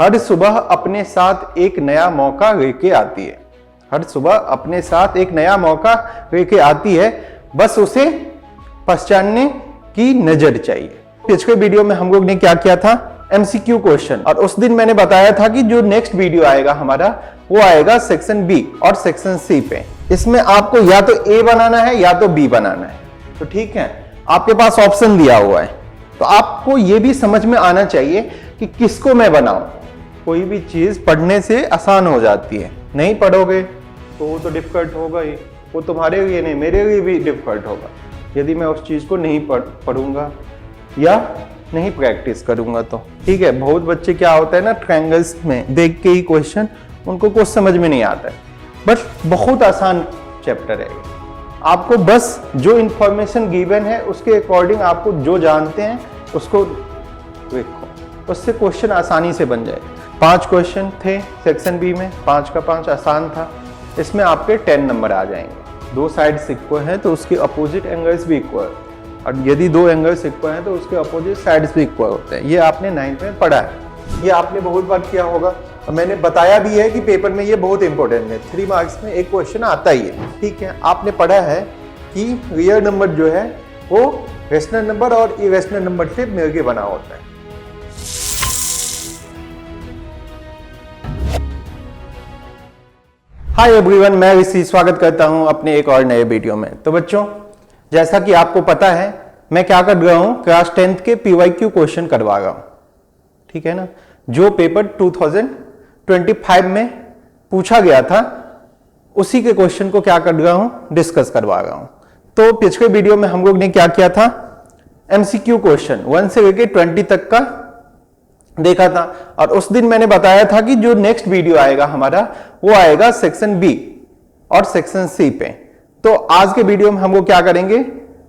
हर सुबह अपने साथ एक नया मौका लेके आती है। हर सुबह अपने साथ एक नया मौका लेके आती है, बस उसे पहचानने की नजर चाहिए। पिछले वीडियो में हम लोग ने क्या किया था, एमसीक्यू क्वेश्चन, और उस दिन मैंने बताया था कि जो नेक्स्ट वीडियो आएगा हमारा वो आएगा सेक्शन बी और सेक्शन सी पे। इसमें आपको या तो ए बनाना है या तो बी बनाना है। तो ठीक है, आपके पास ऑप्शन दिया हुआ है, तो आपको ये भी समझ में आना चाहिए कि किसको मैं बनाऊं। कोई भी चीज पढ़ने से आसान हो जाती है, नहीं पढ़ोगे तो वो तो डिफिकल्ट होगा ही। वो तुम्हारे लिए नहीं, मेरे लिए भी डिफिकल्ट होगा यदि मैं उस चीज को नहीं पढ़ूंगा या नहीं प्रैक्टिस करूंगा तो। ठीक है, बहुत बच्चे क्या होता है ना, ट्रायंगल्स में देख के ही क्वेश्चन उनको कुछ समझ में नहीं आता है, बट बहुत आसान चैप्टर है। आपको बस जो इंफॉर्मेशन गिवन है उसके अकॉर्डिंग आपको जो जानते हैं उसको देखो, उससे क्वेश्चन आसानी से बन जाए। 5 क्वेश्चन थे सेक्शन बी में, 5 का 5 आसान था। इसमें आपके 10 नंबर आ जाएंगे। 2 साइड्स इक्वल है तो उसके अपोजिट एंगल्स भी इक्वल, और यदि 2 एंगल्स इक्वल हैं तो उसके अपोजिट साइड्स भी इक्वल होते हैं। ये आपने 9th में पढ़ा है, ये आपने बहुत बार किया होगा, और मैंने बताया भी है कि पेपर में ये बहुत इंपॉर्टेंट है। 3 मार्क्स में एक क्वेश्चन आता ही है। ठीक है, आपने पढ़ा है कि रियल नंबर जो है वो रेशनल नंबर और इरेशनल नंबर से मिलकर बना होता है। हाय एवरीवन, मैं ऋषि स्वागत करता हूं अपने एक और नए वीडियो में। तो बच्चों, जैसा कि आपको पता है मैं क्या कर रहा हूं, क्लास 10th के पीवाईक्यू क्वेश्चन करवा रहा हूं। ठीक है ना, जो पेपर 2025 में पूछा गया था उसी के क्वेश्चन को क्या कर रहा हूं, डिस्कस करवा रहा हूं। तो पिछले वीडियो में हम लोग ने क्या किया था, एमसीक्यू क्वेश्चन 1 से लेके 20 तक का देखा था, और उस दिन मैंने बताया था कि जो नेक्स्ट वीडियो आएगा हमारा वो आएगा सेक्शन बी और सेक्शन सी पे। तो आज के वीडियो में हम लोग क्या करेंगे,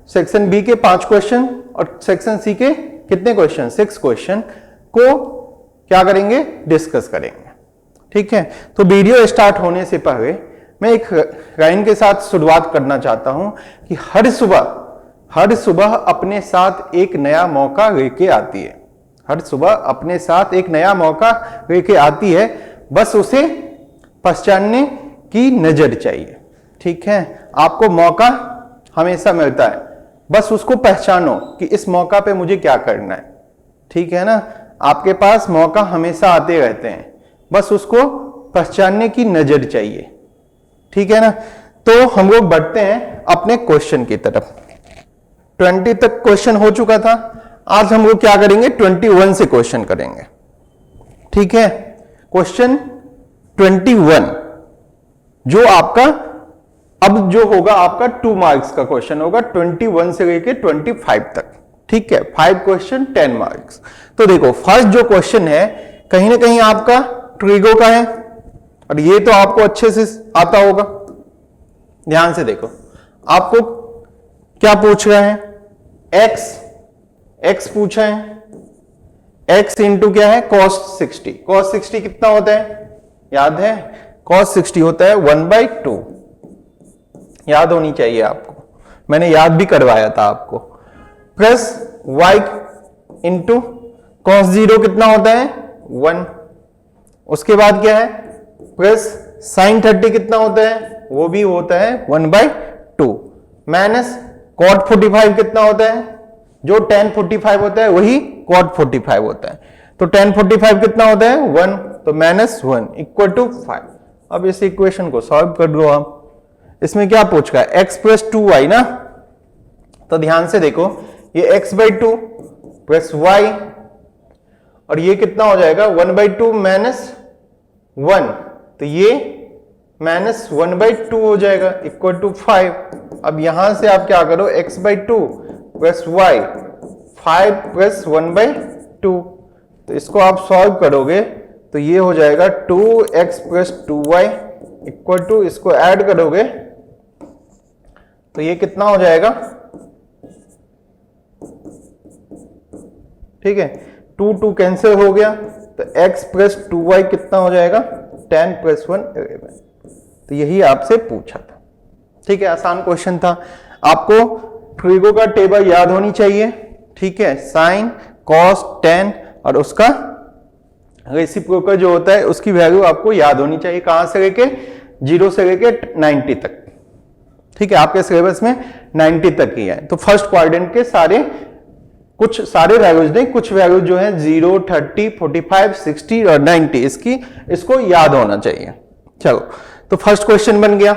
सेक्शन बी के 5 क्वेश्चन और सेक्शन सी के कितने क्वेश्चन, 6 क्वेश्चन को क्या करेंगे, डिस्कस करेंगे। ठीक है, तो वीडियो स्टार्ट होने से पहले मैं एक लाइन के साथ शुरुआत करना चाहता हूं कि हर सुबह अपने साथ एक नया मौका लेके आती है। हर सुबह अपने साथ एक नया मौका लेके आती है, बस उसे पहचानने की नजर चाहिए। ठीक है, आपको मौका हमेशा मिलता है, बस उसको पहचानो कि इस मौका पे मुझे क्या करना है। ठीक है ना, आपके पास मौका हमेशा आते रहते हैं, बस उसको पहचानने की नजर चाहिए। ठीक है ना, तो हम लोग बढ़ते हैं अपने क्वेश्चन की तरफ। 20 तक क्वेश्चन हो चुका था, आज हम लोग क्या करेंगे, 21 से क्वेश्चन करेंगे। ठीक है, क्वेश्चन 21 जो आपका अब जो होगा आपका 2 मार्क्स का क्वेश्चन होगा, 21 से लेके 25 तक। ठीक है, 5 क्वेश्चन 10 मार्क्स। तो देखो, फर्स्ट जो क्वेश्चन है कहीं ना कहीं आपका ट्रिगो का है, और ये तो आपको अच्छे से आता होगा। ध्यान से देखो, आपको क्या पूछ रहे हैं, एक्स पूछा है, एक्स इंटू क्या है, cos 60। cos 60 कितना होता है, याद है, cos 60 होता है 1/2। याद होनी चाहिए आपको, मैंने याद भी करवाया था आपको। प्लस y इंटू cos 0 कितना होता है, 1। उसके बाद क्या है, प्लस sin 30 कितना होता है, वो भी होता है 1/2। माइनस cot 45 कितना होता है, जो tan 45 होता है वही cot 45 होता है। तो tan 45 कितना होता है, 1, तो -1 इक्वल टू 5। अब इस इक्वेशन को सॉल्व कर लो आप। इसमें क्या पूछ रहा है, x प्लस 2y ना, तो ध्यान से देखो, ये x/2 प्लस y, और ये कितना हो जाएगा 1/2 माइनस 1, तो ये -1/2 हो जाएगा इक्वल टू 5। अब यहां से आप क्या करो, x/2 प्लस y, 5 प्लस 1/2, तो इसको आप सॉल्व करोगे तो ये हो जाएगा 2x plus 2y equal to, इसको ऐड करोगे तो ये कितना हो जाएगा, ठीक है, 2 कैंसिल हो गया, तो x प्लस 2y कितना हो जाएगा, 10 प्लस 1 11। तो यही आपसे पूछा था। ठीक है, आसान क्वेश्चन था। आपको ट्रिगो का टेबल याद होनी चाहिए। ठीक है, साइन, कॉस, टेन और उसका रेसिप्रोकल जो होता है उसकी वैल्यू आपको याद होनी चाहिए, कहां से लेके 0 से लेके 90 तक। ठीक है, आपके सिलेबस में 90 तक ही है। तो फर्स्ट क्वाड्रेंट के सारे वैल्यूज नहीं, कुछ वैल्यूज जो है 0, 30, 45, 60 और 90 इसको याद होना चाहिए। चलो, तो फर्स्ट क्वेश्चन बन गया,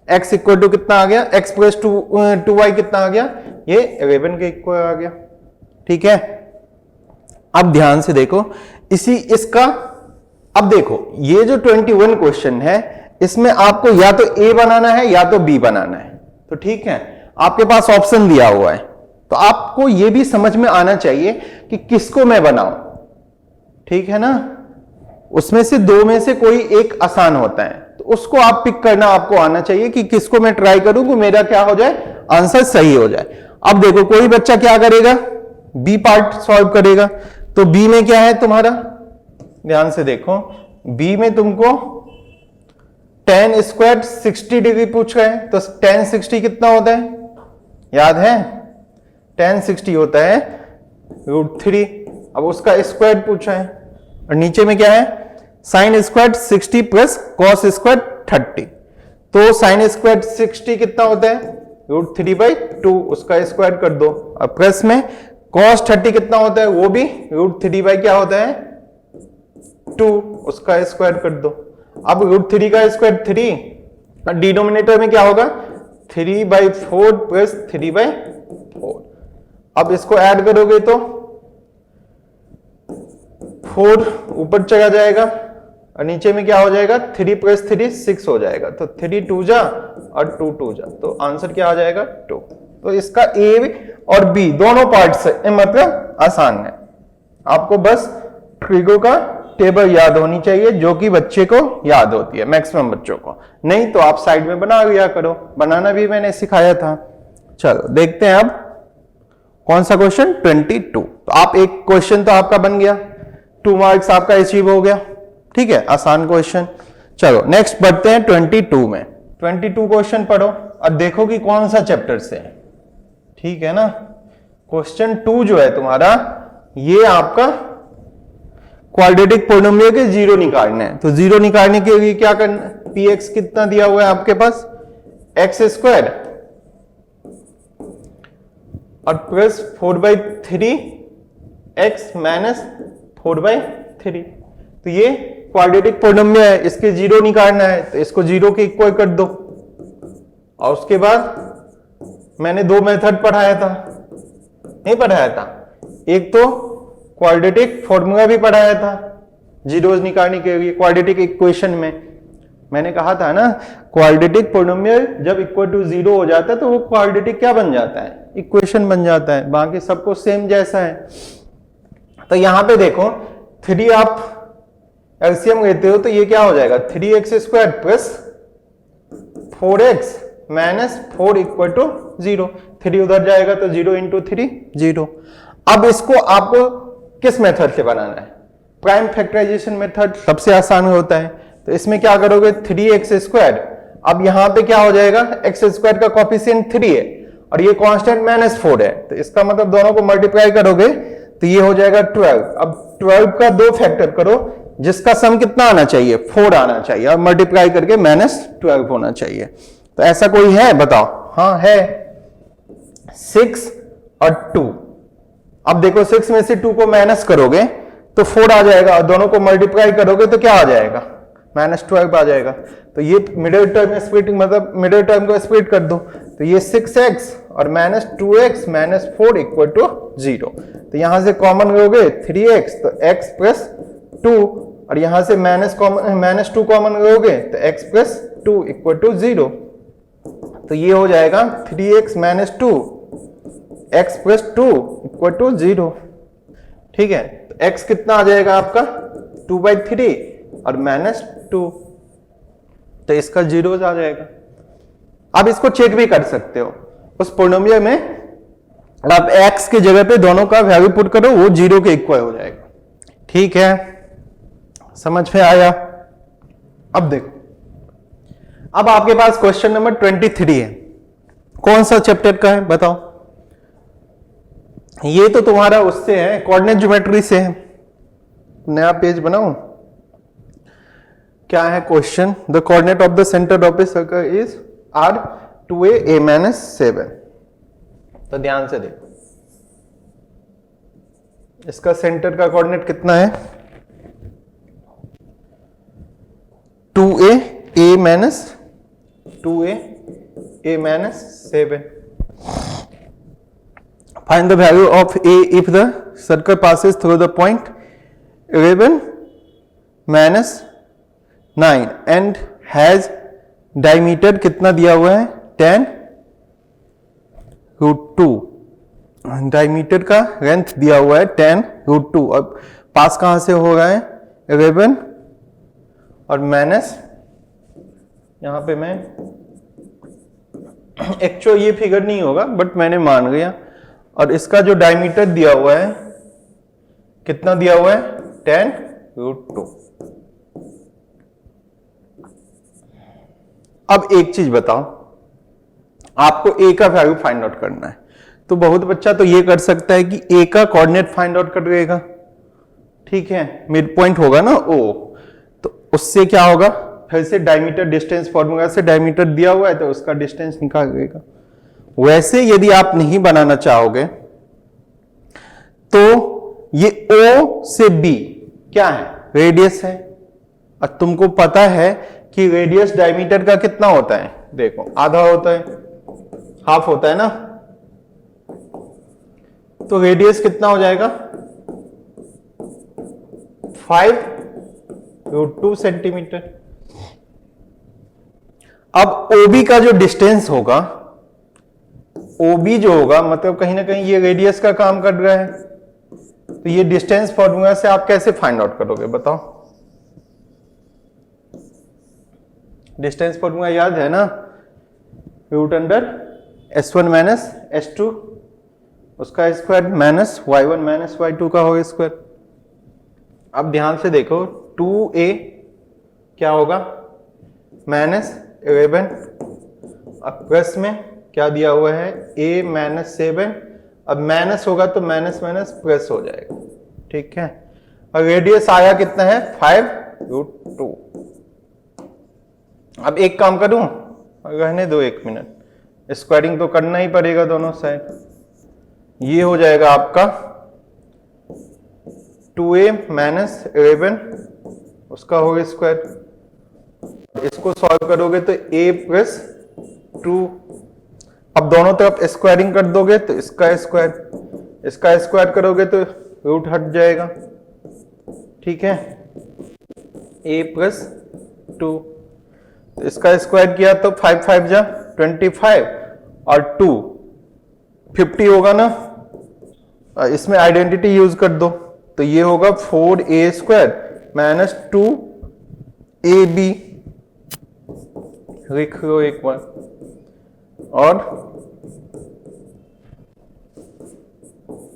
x इक्वल टू कितना आ गया, x प्लस 2y कितना आ गया, ये 11 के इक्वल आ गया। ठीक है, अब ध्यान से देखो अब देखो ये जो 21 क्वेश्चन है इसमें आपको या तो A बनाना है या तो B बनाना है। तो ठीक है, आपके पास ऑप्शन दिया हुआ है, तो आपको यह भी समझ में आना चाहिए कि किसको मैं बनाऊं। ठीक है ना, उसमें से दो में से कोई एक आसान होता है, तो उसको आप पिक करना आपको आना चाहिए कि किसको मैं ट्राई करूं कि मेरा क्या हो जाए, आंसर सही हो जाए। अब देखो कोई बच्चा क्या करेगा, बी पार्ट सॉल्व करेगा। तो बी में क्या है तुम्हारा, ध्यान से देखो, बी में तुमको tan स्क्वायर 60 डिग्री पूछ रहे हैं। तो tan 60 कितना होता है, याद है, tan 60 होता है √3। अब उसका स्क्वायर पूछा है, और नीचे में क्या है, sine square 60 plus cos square 30। तो साइन स्क्वायर 60 कितना होता है, √3/2, उसका स्क्वायर कर दो। अब प्लस में कॉस 30 कितना होता है, वो भी √3 क्या होता है 2, उसका स्क्वायर कर दो। अब √3 का स्क्वायर 3, डिनोमिनेटर में क्या होगा 3/4 प्लस 3/4। अब इसको ऐड करोगे तो 4 ऊपर चला जाएगा, और नीचे में क्या हो जाएगा 3 प्लस 3 6 हो जाएगा। तो 3 2 जा और 2 2 जा, तो आंसर क्या आ जाएगा 2। तो इसका ए और बी दोनों पार्ट से मतलब आसान है। आपको बस ट्रिगो का टेबल याद होनी चाहिए, जो कि बच्चे को याद होती है, मैक्सिमम बच्चों को। नहीं तो आप साइड में बना लिया करो, बनाना भी मैंने सिखाया था। चलो देखते हैं अब कौन सा क्वेश्चन, 22। तो आप एक क्वेश्चन तो आपका बन गया, 2 मार्क्स आपका अचीव हो गया। ठीक है, आसान क्वेश्चन। चलो नेक्स्ट बढ़ते हैं 22 में। 22 क्वेश्चन पढ़ो और देखो कि कौन सा चैप्टर से है। ठीक है ना, क्वेश्चन 2 जो है तुम्हारा, ये आपका क्वाड्रेटिक पोलिनोमियल के जीरो निकालने हैं। तो जीरो निकालने के लिए क्या करना, px कितना दिया हुआ है आपके पास, x स्क्वायर और प्लस 4/3 x माइनस 4/3। तो ये क्वाड्रेटिक पोलिनोमियल है, इसके जीरो निकालना है, तो इसको जीरो के इक्वल कर दो। और उसके बाद मैंने 2 मेथड पढ़ाया था, नहीं पढ़ाया था, एक तो क्वाड्रेटिक फॉर्मूला भी पढ़ाया था जीरोस निकालने के लिए। क्वाड्रेटिक इक्वेशन में मैंने कहा था ना, क्वाड्रेटिक पोलिनोमियल जब इक्वल टू 0 हो जाता है तो वो क्वाड्रेटिक क्या बन जाता है, इक्वेशन बन जाता है, बाकी सबको सेम जैसा है। तो यहां पे देखो 3 आप एलसीएम लेते हो तो ये क्या हो जाएगा 3x square plus 4x minus 4 equal to 0। 3 उधर जाएगा तो 0 इंटू 3 0। अब इसको आपको किस मेथड से बनाना है, प्राइम फैक्टराइजेशन मेथड सबसे आसान होता है। तो इसमें क्या करोगे 3x स्क्वायर, अब यहां पे क्या हो जाएगा x स्क्वायर का कॉफिशिएंट 3 है और ये कांस्टेंट -4 है, तो इसका मतलब दोनों को मल्टीप्लाई करोगे तो ये हो जाएगा 12। अब 12 का 2 फैक्टर करो, जिसका सम कितना आना चाहिए 4 आना चाहिए, और मल्टीप्लाई करके -12 होना चाहिए। तो ऐसा कोई है बताओ, हाँ है, 6 और 2। अब देखो 6 में से 2 को माइनस करोगे तो 4 आ जाएगा, और दोनों को मल्टीप्लाई करोगे तो क्या आ जाएगा -12 आ जाएगा। तो ये मिडिल टर्म में स्प्लिटिंग, मतलब मिडिल टर्म को स्प्लिट कर दो, तो ये 6x और -2x -4 इक्वल टू 0। तो यहां से कॉमन लोगे 3x, तो x प्लस 2, और यहां से -2 कॉमन लोगे तो x प्लस 2 इक्वल टू 0। तो ये हो जाएगा 3x - 2 x plus 2 equal to 0। ठीक है, तो x कितना आ जाएगा आपका 2/3 और -2, तो इसका 0 आ जाएगा। अब इसको चेक भी कर सकते हो, उस पोलिनोमियल में आप x की जगह पे दोनों का वैल्यू पुट करो, वो 0 के इक्वल हो जाएगा। ठीक है, समझ में आया। अब देखो, अब आपके पास क्वेश्चन नंबर 23 है, कौन सा चैप्टर का है बताओ। ये तो तुम्हारा उससे है, कोऑर्डिनेट ज्योमेट्री से है, नया पेज बनाऊं? क्या है question? The coordinate of the centre of a circle is are 2a a minus 7। तो ध्यान से देखो, इसका सेंटर का कोऑर्डिनेट कितना है? 2a a minus 2a a minus 7। Find the value of a if the circle passes through the point 11 minus 9 and has diameter कितना दिया हुआ है? 10 रूट 2। डायमीटर का लेंथ दिया हुआ है 10 रूट 2। अब पास कहां से हो रहा है? 11 और माइनस, यहां पे मैं एक्चुअल ये फिगर नहीं होगा बट मैंने मान लिया। और इसका जो डायमीटर दिया हुआ है कितना दिया हुआ है? 10 रूट 2। अब एक चीज बताओ, आपको a का वैल्यू फाइंड आउट करना है। तो बहुत बच्चा तो ये कर सकता है कि a का कोऑर्डिनेट फाइंड आउट कर लेगा, ठीक है, मिड पॉइंट होगा ना o, तो उससे क्या होगा? फिर से डायमीटर डिस्टेंस फॉर्मूला से डायमीटर दिया हुआ है तो उसका डिस्टेंस निकाल लेगा। वैसे यदि आप नहीं बनाना चाहोगे तो ये O से B क्या है? रेडियस है। और तुमको पता है कि रेडियस डायमीटर का कितना होता है? देखो आधा होता है, हाफ होता है ना। तो रेडियस कितना हो जाएगा? 5 रूट 2 सेंटीमीटर। अब OB का जो डिस्टेंस होगा, OB जो होगा मतलब कहीं ना कहीं ये रेडियस का काम कर रहा है, तो ये डिस्टेंस फॉर्मूला से आप कैसे फाइंड आउट करोगे बताओ? डिस्टेंस फॉर्मूला याद है ना? Root under s1 minus s2 उसका square minus y1 minus y2 का होगा स्क्वायर। अब ध्यान से देखो, 2a क्या होगा? माइनस 11। अब प्लस में क्या दिया हुआ है? a minus 7। अब माइनस होगा तो माइनस माइनस प्लस हो जाएगा, ठीक है। और रेडियस आया कितना है? 5 रूट 2। अब एक काम करूं, रहने दो 1 मिनट, स्क्वायरिंग तो करना ही पड़ेगा दोनों साइड। ये हो जाएगा आपका 2a माइनस 11 उसका होगा स्क्वायर। इसको सॉल्व करोगे तो a प्लस 2। अब दोनों तरफ स्क्वायरिंग कर दोगे तो इसका स्क्वायर करोगे तो रूट हट जाएगा, ठीक है। a प्लस 2, इसका स्क्वायर किया तो 5 5 जा 25 और 2 50 होगा ना। इसमें आइडेंटिटी यूज कर दो तो ये होगा 4a स्क्वायर माइनस 2ab, लिख लो एक बार। और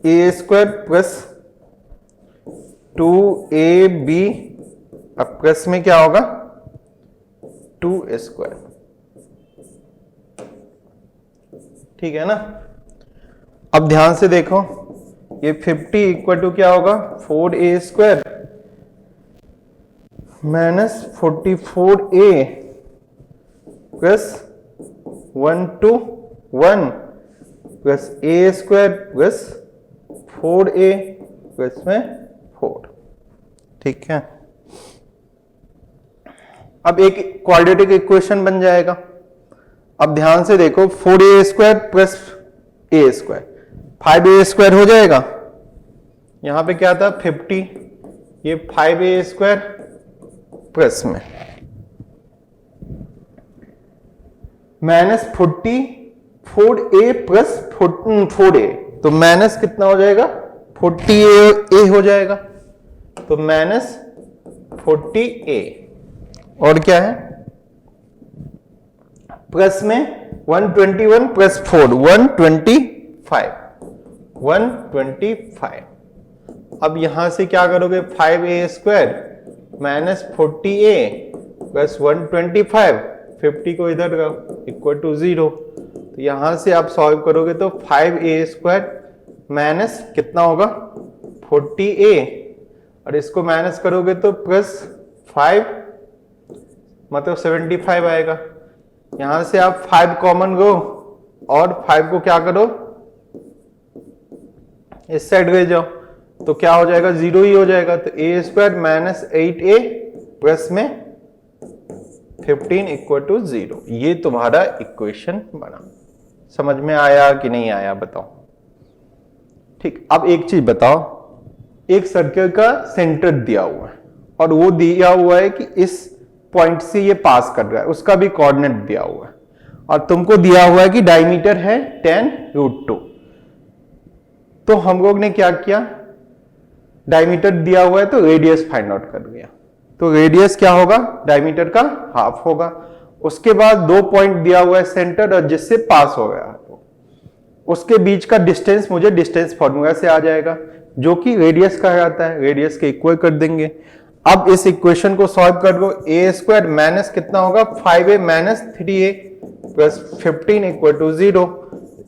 a स्क्वायर प्लस 2ab, अब प्लस में क्या होगा? 2a स्क्वायर, ठीक है ना। अब ध्यान से देखो, ये 50 इक्वल टू क्या होगा? 4a square minus 44a plus 1 to 1 plus a square plus 4a plus में 4, ठीक है। अब एक क्वाड्रेटिक इक्वेशन बन जाएगा। अब ध्यान से देखो, 4a square plus a square 5a square हो जाएगा। यहां पे क्या था? 50, ये 5a स्क्वायर प्लस में माइनस 44a प्लस 4a, तो माइनस कितना हो जाएगा? 40a हो जाएगा, तो माइनस 40a। और क्या है? प्लस में 121 प्लस 4 125। अब यहां से क्या करोगे? 5a square minus 40a plus 125, 50 को इधर इक्वल टू 0। तो यहां से आप सॉल्व करोगे तो 5a स्क्वायर माइनस कितना होगा? 40a और इसको माइनस करोगे तो +5 मतलब 75 आएगा। यहां से आप 5 कॉमन लो और 5 को क्या करो, इस साइड ले जाओ, तो क्या हो जाएगा, 0 ही हो जाएगा। तो a² माइनस 8a प्लस में 15 इक्वल टू 0। ये तुम्हारा इक्वेशन बना। समझ में आया कि नहीं आया बताओ। ठीक, अब एक चीज बताओ, एक सर्कल का सेंटर दिया हुआ है और वो दिया हुआ है कि इस पॉइंट से ये पास कर रहा है, उसका भी कोऑर्डिनेट दिया हुआ है, और तुमको दिया हुआ है कि डायमीटर है 10√2। तो हम लोग ने क्या किया, डायमीटर दिया हुआ है तो रेडियस फाइंड आउट कर लिया। तो रेडियस क्या होगा, डायमीटर का हाफ होगा। उसके बाद 2 पॉइंट दिया हुआ है सेंटर और जिससे पास हो गया, उसके बीच का डिस्टेंस मुझे डिस्टेंस फॉर्मूला से आ जाएगा, जो कि रेडियस कहा जाता है। रेडियस के इक्वल कर देंगे। अब इस इक्वेशन को सॉल्व कर लो। a² माइनस कितना होगा, 5a minus 3a plus 15 equal to 0।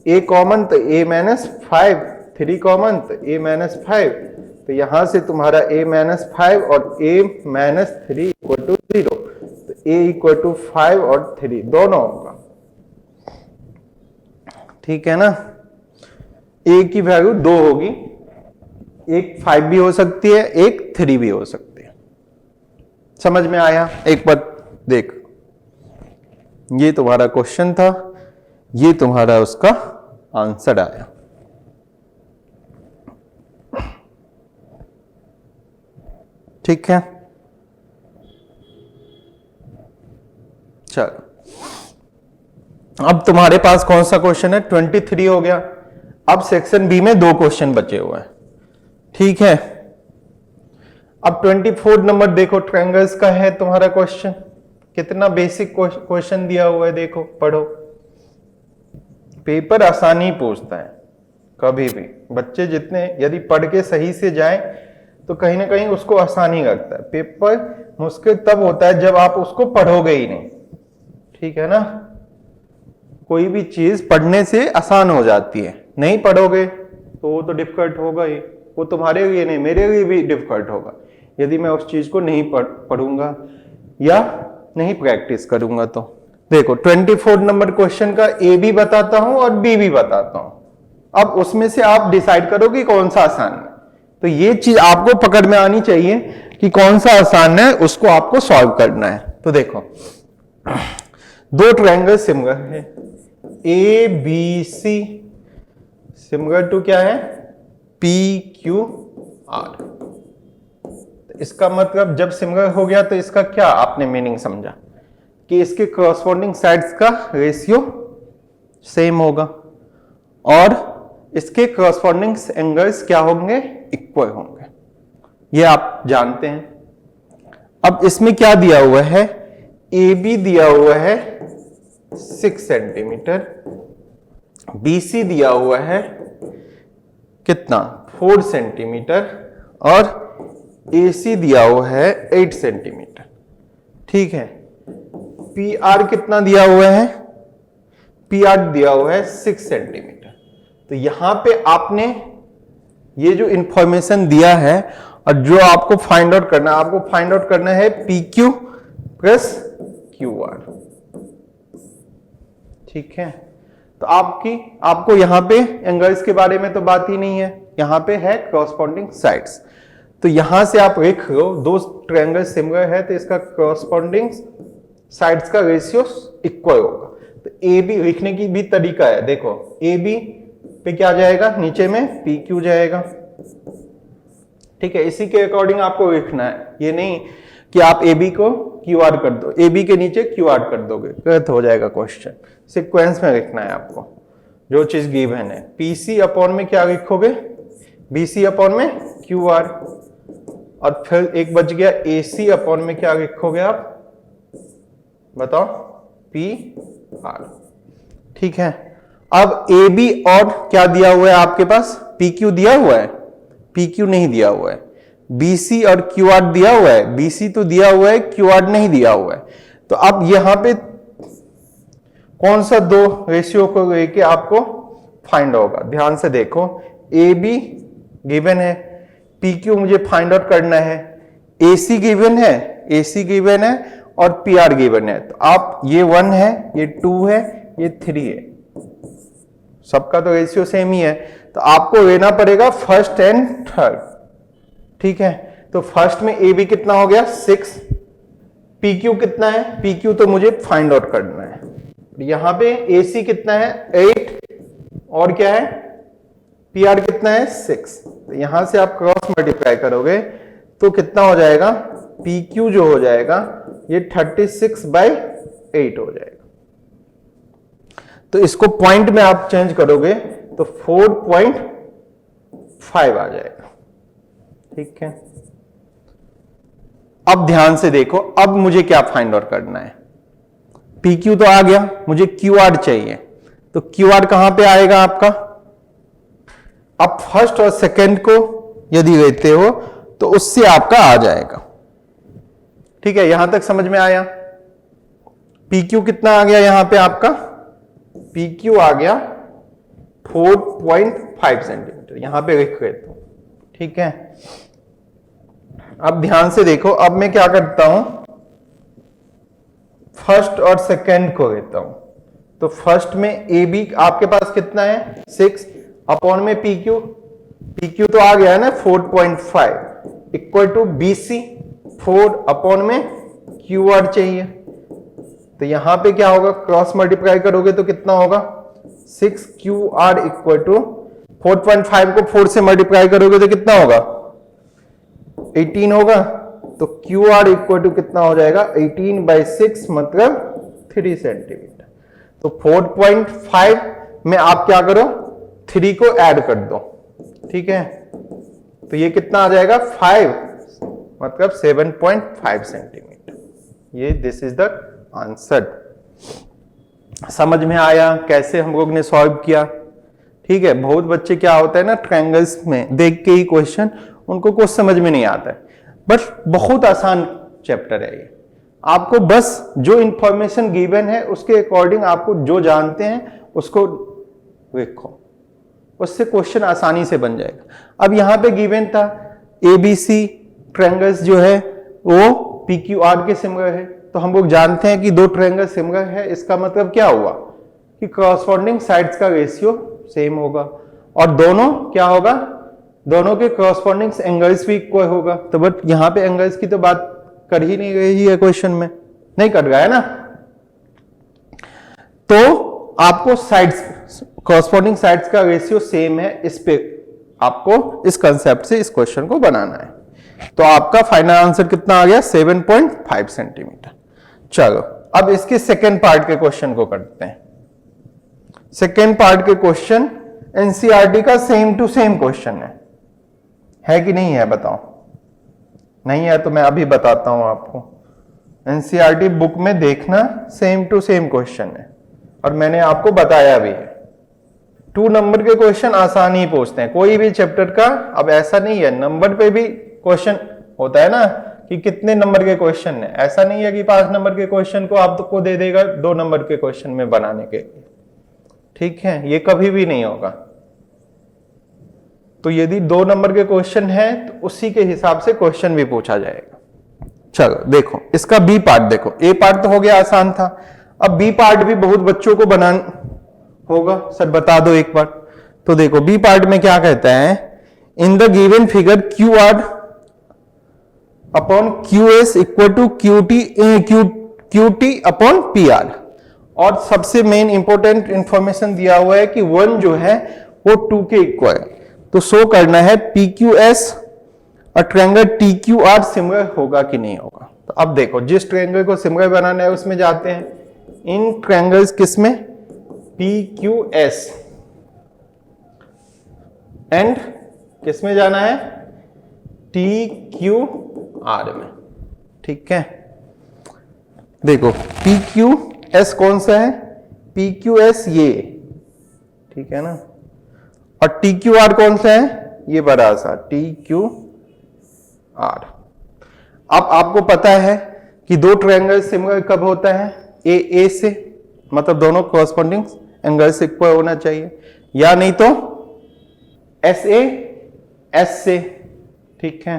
a common तो a माइनस 5, 3 कॉमन तो a माइनस 5। तो यहां से तुम्हारा a माइनस 5 और a माइनस 3 इक्वल टू 0। तो a इक्वल टू 5 और 3 दोनों होगा। ठीक है ना। a की वैल्यू 2 होगी, एक 5 भी हो सकती है, एक 3 भी हो सकती है। समझ में आया। एक बार देख, ये तुम्हारा क्वेश्चन था, ये तुम्हारा उसका आंसर आया। ठीक है, चलो अब तुम्हारे पास कौन सा क्वेश्चन है, 23 हो गया। अब सेक्शन बी में 2 क्वेश्चन बचे हुए हैं। ठीक है, अब 24 नंबर देखो, ट्रायंगल्स का है तुम्हारा क्वेश्चन। कितना बेसिक क्वेश्चन दिया हुआ है, देखो पढ़ो। पेपर आसानी पूछता है कभी भी। बच्चे जितने यदि पढ़ के सही से जाएं तो कहीं ना कहीं उसको आसानी लगता है। पेपर मुश्किल तब होता है जब आप उसको पढ़ोगे ही नहीं। ठीक है ना, कोई भी चीज पढ़ने से आसान हो जाती है, नहीं पढ़ोगे तो वो तो डिफिकल्ट होगा ही। वो तुम्हारे लिए नहीं, मेरे लिए भी डिफिकल्ट होगा यदि मैं उस चीज को नहीं पढ़ूंगा या नहीं प्रैक्टिस करूंगा। तो देखो 24 नंबर क्वेश्चन का ए भी बताता हूं और बी भी बताता हूं। अब उसमें से आप डिसाइड करो कि कौन सा आसान है। तो ये चीज आपको पकड़ में आनी चाहिए कि कौन सा आसान है, उसको आपको सॉल्व करना है। तो देखो, 2 ट्रायंगल सिमिलर है, A B C similar to क्या है, पी क्यू आर। इसका मतलब जब सिमिलर हो गया तो इसका क्या आपने मीनिंग समझा कि इसके कॉरस्पॉन्डिंग साइड्स का रेशियो सेम होगा और इसके कॉरस्पॉन्डिंग एंगल्स क्या होंगे, इक्वल होंगे। ये आप जानते हैं। अब इसमें क्या दिया हुआ है, ए बी दिया हुआ है 6 सेंटीमीटर, बी सी दिया हुआ है कितना, 4 सेंटीमीटर, और AC दिया हुआ है 8 सेंटीमीटर। ठीक है, PR कितना दिया हुआ है, PR दिया हुआ है 6 सेंटीमीटर। तो यहां पे आपने ये जो इंफॉर्मेशन दिया है और जो आपको फाइंड आउट करना है, आपको फाइंड आउट करना है PQ प्लस QR। ठीक है, तो आपको यहां पे एंगल्स के बारे में तो बात ही नहीं है, यहां पे है कॉरस्पॉन्डिंग साइड्स। तो यहां से आप लिख लो, 2 ट्रायंगल सिमिलर है तो इसका कॉरस्पॉन्डिंग साइड्स का रेशियो इक्वल होगा। तो ए बी लिखने की भी तरीका है। देखो, ए बी पे क्या जाएगा, नीचे में पी क्यू जाएगा। ठीक है, इसी के अकॉर्डिंग आपको लिखना है, ये नहीं कि आप ए बी को क्यू आर कर दो, ए बी के नीचे क्यू आर कर दोगे, गलत हो जाएगा क्वेश्चन। सीक्वेंस में लिखना है आपको जो चीज गिवन है। पीसी अपॉन में क्या लिखोगे, बीसी अपॉन में क्यू आर, और फिर एक बच गया AC अपॉन में क्या लिखोगे आप, बताओ, PR। ठीक है, अब AB और क्या दिया हुआ है आपके पास, PQ दिया हुआ है, PQ नहीं दिया हुआ है। BC और QR दिया हुआ है, BC तो दिया हुआ है, QR नहीं दिया हुआ है। तो अब यहां पे कौन सा 2 रेशियो को लेके आपको फाइंड होगा, ध्यान से देखो। AB गिवन है, पी क्यू मुझे फाइंड आउट करना है, AC गिवन है, AC गिवन है और PR गिवन है। तो आप ये 1 है, ये 2 है, ये 3 है, सबका तो रेशियो सेम ही है, तो आपको लेना पड़ेगा फर्स्ट एंड थर्ड। ठीक है, तो फर्स्ट में AB कितना हो गया 6, PQ कितना है, PQ तो मुझे फाइंड आउट करना है। यहां पे AC कितना है 8 और क्या है PR कितना है 6। तो यहां से आप क्रॉस मल्टीप्लाई करोगे तो कितना हो जाएगा, PQ जो हो जाएगा ये 36/8 हो जाएगा। तो इसको पॉइंट में आप चेंज करोगे तो 4.5 आ जाएगा। ठीक है, अब ध्यान से देखो, अब मुझे क्या फाइंड आउट करना है। PQ तो आ गया, मुझे QR चाहिए, तो QR कहां पे आएगा आपका, अब फर्स्ट और सेकंड को यदि लेते हो तो उससे आपका आ जाएगा। ठीक है, यहां तक समझ में आया। PQ कितना आ गया यहां पे आपका, PQ आ गया 4.5 सेंटीमीटर, यहां पे लिख लेता हूं। ठीक है, अब ध्यान से देखो, अब मैं क्या करता हूं, फर्स्ट और सेकंड को लेता हूं। तो फर्स्ट में AB आपके पास कितना है 6 अपॉन में PQ तो आ गया है ना 4.5 इक्वल टू BC 4 अपॉन में QR चाहिए। तो यहां पे क्या होगा, क्रॉस मल्टीप्लाई करोगे तो कितना होगा 6QR इक्वल टू 4.5 को 4 से मल्टीप्लाई करोगे तो कितना होगा 18 होगा। तो QR इक्वल टू कितना हो जाएगा 18/6 मतलब 3 सेंटीमीटर। तो 4.5 में आप क्या करो 3 को ऐड कर दो। ठीक है, तो ये कितना आ जाएगा 5 मतलब 7.5 सेंटीमीटर। ये दिस इज द आंसर। समझ में आया कैसे हम लोग ने सॉल्व किया। ठीक है, बहुत बच्चे क्या होता है ना, ट्रायंगल्स में देख के ही क्वेश्चन उनको कुछ समझ में नहीं आता है, बट बहुत आसान चैप्टर है ये। आपको बस जो इंफॉर्मेशन गिवन है उसके अकॉर्डिंग आपको जो जानते हैं उसको देखो, उससे क्वेश्चन आसानी से बन जाएगा। अब यहां पे गिवन था ABC ट्रायंगल्स जो है वो PQR के सिमिलर है, तो हम लोग जानते हैं कि दो ट्रायंगल सिमिलर है, इसका मतलब क्या हुआ कि कॉरस्पॉन्डिंग साइड्स का रेशियो सेम होगा और दोनों क्या होगा, दोनों के कॉरस्पॉन्डिंग एंगल्स भी इक्वल होगा। तो बट यहां पे एंगल्स की तो बात कर ही नहीं रही है, क्वेश्चन में नहीं कर रहा है ना। तो आपको साइड्स कॉरस्पॉन्डिंग साइड्स का रेशियो सेम है, इस पे आपको इस कंसेप्ट से इस क्वेश्चन को बनाना है। तो आपका फाइनल आंसर कितना आ गया 7.5 सेंटीमीटर। चलो अब इसके सेकेंड पार्ट के क्वेश्चन को करते हैं। सेकेंड पार्ट के क्वेश्चन एनसीईआरटी का सेम टू सेम क्वेश्चन है कि नहीं है बताओ। नहीं है तो मैं अभी बताता हूं आपको। एनसीईआरटी बुक में देखना सेम टू सेम क्वेश्चन है और मैंने आपको बताया भी है। 2 नंबर के क्वेश्चन आसानी ही पूछते हैं कोई भी चैप्टर का। अब ऐसा नहीं है, नंबर पे भी क्वेश्चन होता है ना कि कितने नंबर के क्वेश्चन है। ऐसा नहीं है कि 5 नंबर के क्वेश्चन को आपको दे देगा 2 नंबर के क्वेश्चन में बनाने के लिए। ठीक है, ये कभी भी नहीं होगा। तो यदि 2 नंबर के क्वेश्चन है तो उसी के हिसाब से क्वेश्चन भी पूछा जाएगा। चलो देखो इसका बी पार्ट देखो। ए पार्ट तो हो गया आसान था, अब बी पार्ट भी बहुत बच्चों को बनाना होगा। सर बता दो एक बार। तो देखो बी पार्ट में क्या कहता है, in the given figure Q R upon Q S equal to Q T upon P R. और सबसे मेन इंपॉर्टेंट इंफॉर्मेशन दिया हुआ है कि 1 जो है वो 2 के इक्वल है। तो शो करना है पी क्यू एस और triangle T Q are similar होगा कि नहीं होगा। तो अब देखो जिस ट्रायंगल को सिमिलर बनाना है उसमें जाते हैं। इन ट्रायंगल्स किसमें, पी क्यू एस एंड किसमें जाना है, टी क्यू आर में। ठीक है, देखो पी क्यू एस कौन सा है, पी क्यू एस ये, ठीक है ना, और टी क्यू आर कौन सा है, ये बड़ा सा टी क्यू आर। अब आपको पता है कि 2 ट्रायंगल सिमिलर कब होता है, ए से, मतलब दोनों कॉरस्पॉन्डिंग एंगल्स इक्वल होना चाहिए, या नहीं तो एस ए एस से। ठीक है,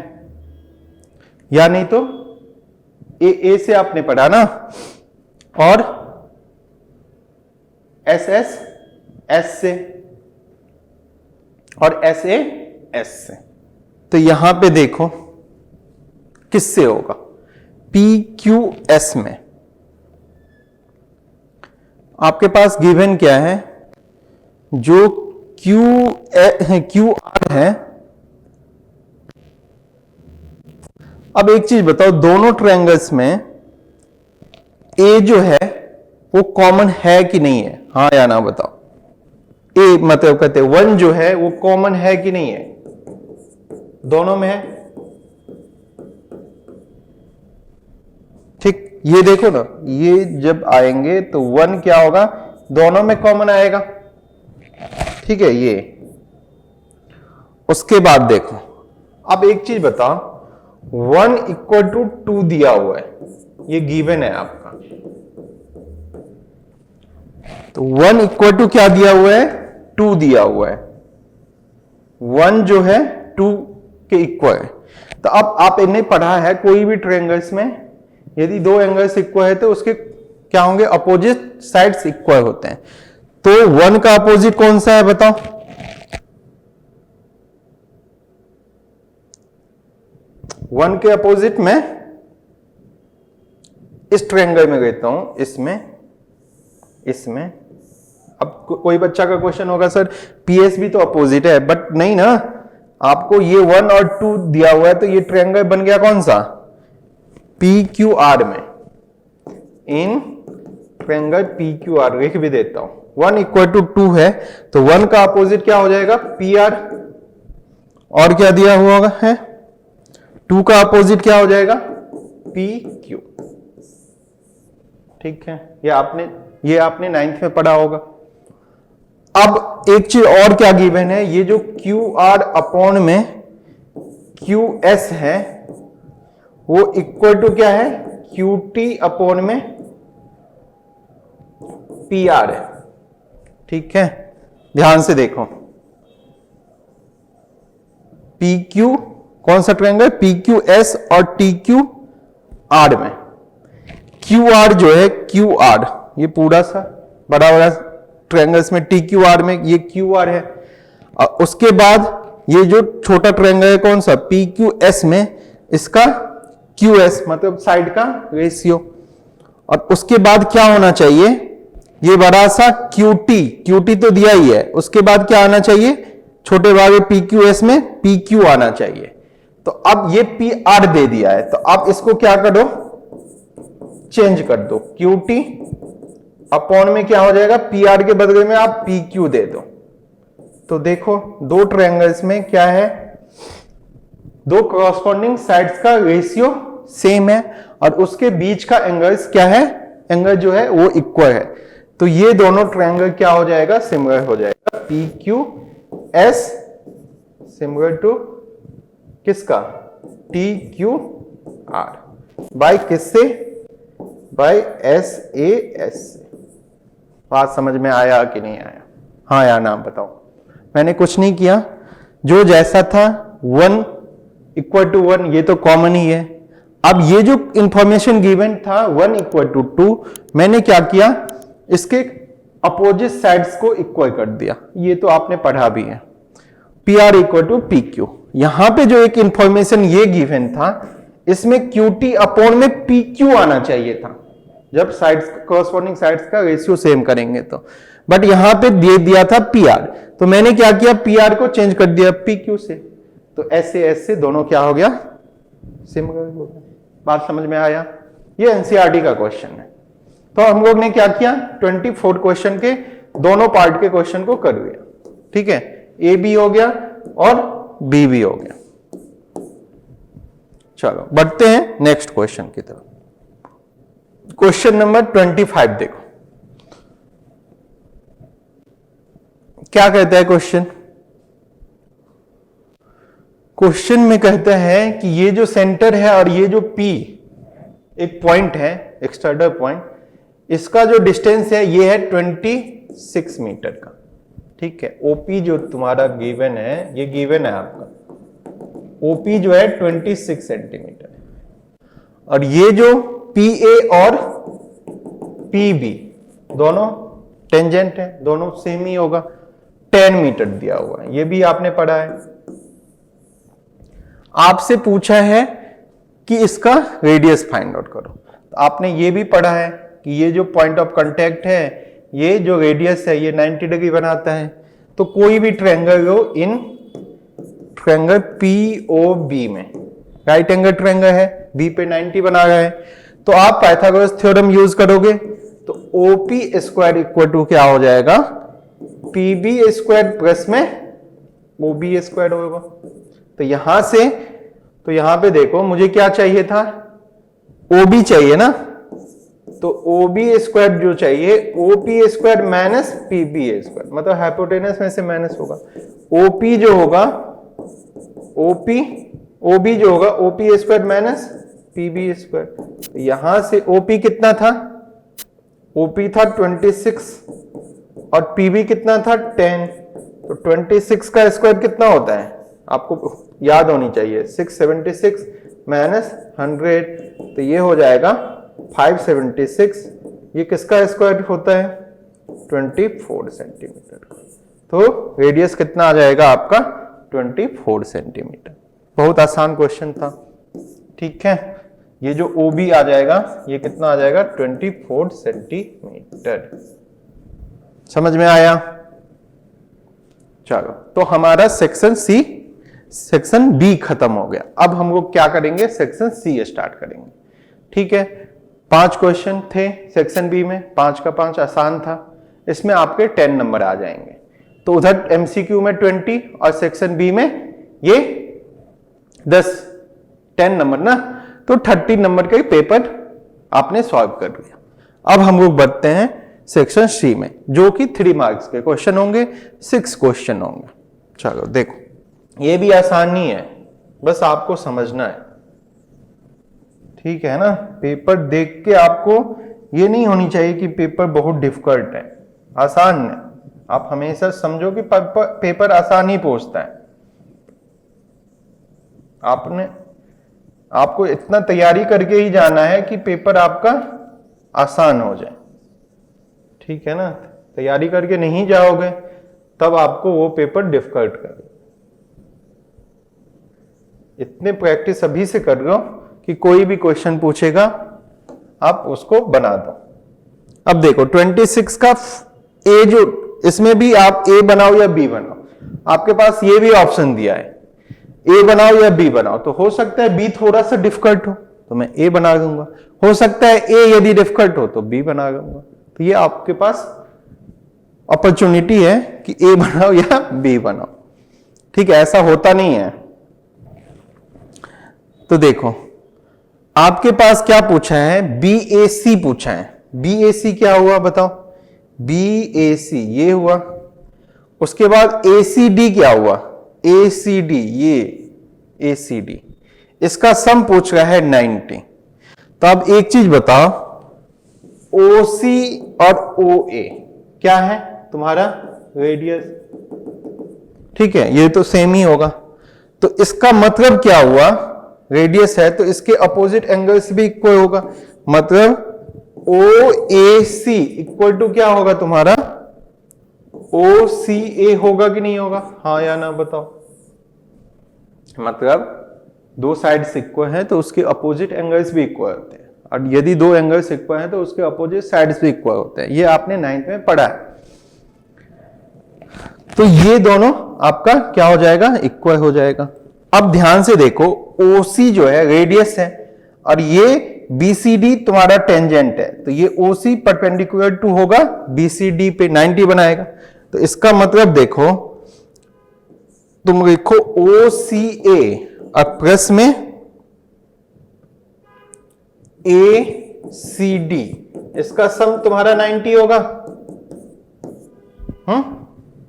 या नहीं तो ए से आपने पढ़ा ना, और एस एस एस से, और एस ए एस से। तो यहां पे देखो किससे होगा, पी क्यू एस में आपके पास गिवन क्या है, जो क्यू आर है। अब एक चीज बताओ, दोनों ट्रायंगल्स में ए जो है वो कॉमन है कि नहीं है, हाँ या ना बताओ। ए मतलब कहते हैं 1 जो है वो कॉमन है कि नहीं है, दोनों में है। ठीक, ये देखो ना, ये जब आएंगे तो 1 क्या होगा, दोनों में कॉमन आएगा। ठीक है, ये उसके बाद देखो, अब एक चीज बताओ, 1 इक्वल टू 2 दिया हुआ है, ये गिवन है आपका। तो 1 इक्वल टू क्या दिया हुआ है, 2 दिया हुआ है। 1 जो है 2 के इक्वल है। तो अब आप इन्हें पढ़ा है, कोई भी ट्रायंगल्स में यदि दो एंगल्स इक्वल है तो उसके क्या होंगे, अपोजिट साइड्स इक्वल होते हैं। तो 1 का अपोजिट कौन सा है बताओ, 1 के अपोजिट में इस ट्रायंगल में कहता हूं, इसमें अब कोई बच्चा का क्वेश्चन होगा सर पीएस भी तो अपोजिट है, बट नहीं ना, आपको ये 1 और 2 दिया हुआ है, तो ये ट्रायंगल बन गया कौन सा, पी क्यू आर में। In triangle P Q R लिख भी देता हूं, 1 इक्वल टू 2 है, तो 1 का अपोजिट क्या हो जाएगा, पी आर, और क्या दिया हुआ है, 2 का अपोजिट क्या हो जाएगा, पी क्यू। ठीक है, ये आपने 9th में पढ़ा होगा। अब एक चीज और क्या गिवन है, ये जो क्यू आर अपॉन में क्यू एस है वो इक्वल टू क्या है, क्यू टी अपॉन में पी आर है। ठीक है, ध्यान से देखो, पी क्यू कौन सा ट्रायंगल, पी क्यू एस और टी क्यू आर में क्यू आर जो है, क्यू आर ये पूरा सा बड़ा बड़ा ट्रायंगल्स में टी क्यू आर में ये क्यू आर है, और उसके बाद ये जो छोटा ट्रायंगल है कौन सा, पी क्यू एस में, इसका क्यू एस मतलब साइड का रेशियो, और उसके बाद क्या होना चाहिए, ये बड़ा सा क्यू टी तो दिया ही है, उसके बाद क्या आना चाहिए, छोटे वाले पी क्यू एस में पी क्यू आना चाहिए। तो अब ये पी आर दे दिया है, तो अब इसको क्या करो, चेंज कर दो, क्यू टी अपॉन में क्या हो जाएगा, पी आर के बदले में आप पी क्यू दे दो। तो देखो दो ट्रायंगल्स में क्या है, दो कॉरस्पॉन्डिंग साइड्स का रेशियो सेम है, और उसके बीच का एंगल्स क्या है, एंगल जो है वो इक्वल है। तो ये दोनों ट्रायंगल क्या हो जाएगा, सिमिलर हो जाएगा, P Q S similar to किसका, टी क्यू आर, बाय किससे, बाय एस ए एस से। बात समझ में आया कि नहीं आया, हाँ या ना बताओ। मैंने कुछ नहीं किया, जो जैसा था 1 इक्वल टू 1 ये तो कॉमन ही है। अब ये जो इंफॉर्मेशन गिवन था 1 इक्वल टू 2, मैंने क्या किया, इसके अपोजिट साइड्स को इक्वल कर दिया, ये तो आपने पढ़ा भी है, P R equal to P Q. यहां पे जो एक इंफॉर्मेशन ये गिवन था, इसमें क्यू टी अपॉन में पी क्यू आना चाहिए था, जब साइड्स कॉरस्पॉन्डिंग साइड्स का रेशियो सेम करेंगे तो, बट यहां पे दे दिया था पी आर, तो मैंने क्या किया, पी आर को चेंज कर दिया पी क्यू से, तो एस से दोनों क्या हो गया, सिमिलर हो गया। बात समझ में आया, ये एनसीईआरटी का क्वेश्चन है। तो हम लोग ने क्या किया, 24 क्वेश्चन के दोनों पार्ट के क्वेश्चन को कर दिया। ठीक है, ए भी हो गया और बी भी हो गया। चलो बढ़ते हैं नेक्स्ट क्वेश्चन की तरफ। क्वेश्चन नंबर 25 देखो क्या कहता है क्वेश्चन। क्वेश्चन में कहता है कि ये जो सेंटर है और ये जो पी एक पॉइंट है, एक्सटर्नल पॉइंट, इसका जो डिस्टेंस है ये है 26 मीटर का। ठीक है, ओपी जो तुम्हारा गिवन है, ये गिवन है आपका ओपी जो है 26 सेंटीमीटर है, और ये जो PA और PB दोनों टेंजेंट है, दोनों सेम ही होगा, 10 मीटर दिया हुआ है, ये भी आपने पढ़ा है। आपसे पूछा है कि इसका रेडियस फाइंड आउट करो, तो आपने ये भी पढ़ा है कि ये जो पॉइंट ऑफ कांटेक्ट है, ये जो रेडियस है ये 90 डिग्री बनाता है। तो कोई भी ट्रायंगल हो इन ट्रायंगल POB में, राइट एंगल ट्रायंगल है, बी पे 90 बना रहा है, तो आप पाइथागोरस थ्योरम यूज करोगे तो OP स्क्वायर इक्वल टू क्या हो जाएगा, PB स्क्वायर प्लस में OB स्क्वायर होगा। तो यहां से, तो यहां पे देखो मुझे क्या चाहिए था, OB चाहिए ना, तो OB स्क्वायर जो चाहिए OP square minus PB square, मतलब हाइपोटेनस में से माइनस होगा। OP जो होगा OB जो होगा OP square minus PB square. तो यहां से OP कितना था, OP था 26 और PB कितना था 10, तो 26 का स्क्वायर कितना होता है आपको याद होनी चाहिए, 676 माइनस 100, तो ये हो जाएगा 576। ये किसका स्क्वायर होता है, 24 सेंटीमीटर का। तो रेडियस कितना आ जाएगा आपका 24 सेंटीमीटर। बहुत आसान क्वेश्चन था, ठीक है। ये जो OB आ जाएगा ये कितना आ जाएगा 24 सेंटीमीटर। समझ में आया? चलो, तो हमारा सेक्शन C, सेक्शन B खत्म हो गया। अब हम लोग क्या करेंगे, सेक्शन C स्टार्ट करेंगे, ठीक है। 5 क्वेश्चन थे सेक्शन B में, 5 का 5 आसान था, इसमें आपके 10 नंबर आ जाएंगे। तो उधर MCQ में 20 और सेक्शन B में ये 10 नंबर ना, तो 30 नंबर का पेपर आपने सॉल्व कर लिया। अब हम लोग बढ़ते हैं सेक्शन C में, जो कि 3 मार्क्स के क्वेश्चन होंगे, 6 क्वेश्चन होंगे। चलो देखो, ये भी आसान नहीं है, बस आपको समझना है, ठीक है ना। पेपर देख के आपको ये नहीं होनी चाहिए कि पेपर बहुत डिफिकल्ट है, आसान है। आप हमेशा समझो कि पेपर आसान ही पूछता है। आपको इतना तैयारी करके ही जाना है कि पेपर आपका आसान हो जाए, ठीक है ना। तैयारी करके नहीं जाओगे तब आपको वो पेपर डिफिकल्ट कर। इतने प्रैक्टिस अभी से कर लो कि कोई भी क्वेश्चन पूछेगा आप उसको बना दो। अब देखो 26 का ए, जो इसमें भी आप ए बनाओ या बी बनाओ, आपके पास ये भी ऑप्शन दिया है, ए बनाओ या बी बनाओ। तो हो सकता है बी थोड़ा सा डिफिकल्ट हो तो मैं ए बना दूंगा, हो सकता है ए यदि डिफिकल्ट हो तो बी बना दूंगा। तो ये आपके पास अपॉर्चुनिटी है कि ए बनाओ या बी बनाओ, ठीक है। ऐसा होता नहीं है। तो देखो आपके पास क्या पूछा है, BAC पूछा है। BAC क्या हुआ बताओ, BAC ये हुआ, उसके बाद ACD क्या हुआ, ACD ये ACD, इसका सम पूछ रहा है 90। तो अब एक चीज बताओ, OC और OA क्या है तुम्हारा रेडियस, ठीक है, ये तो सेम ही होगा। तो इसका मतलब क्या हुआ, रेडियस है तो इसके अपोजिट एंगल्स भी इक्वल होगा, मतलब OAC इक्वल टू क्या होगा तुम्हारा OCA होगा कि नहीं होगा, हाँ या ना बताओ। मतलब दो साइड्स इक्वल हैं तो उसके अपोजिट एंगल्स भी इक्वल होते हैं, और यदि दो एंगल्स इक्वल हैं तो उसके अपोजिट साइड्स भी इक्वल होते हैं। ये आपने 9th में पढ़ा है। तो ये दोनों आपका क्या हो जाएगा, इक्वल हो जाएगा। अब ध्यान से देखो, OC जो है रेडियस है और ये BCD तुम्हारा टेंजेंट है, तो ये OC परपेंडिकुलर टू होगा BCD पे 90 बनाएगा। तो इसका मतलब देखो, तुम लिखो OCA और प्लस में ACD, इसका सम तुम्हारा 90 होगा।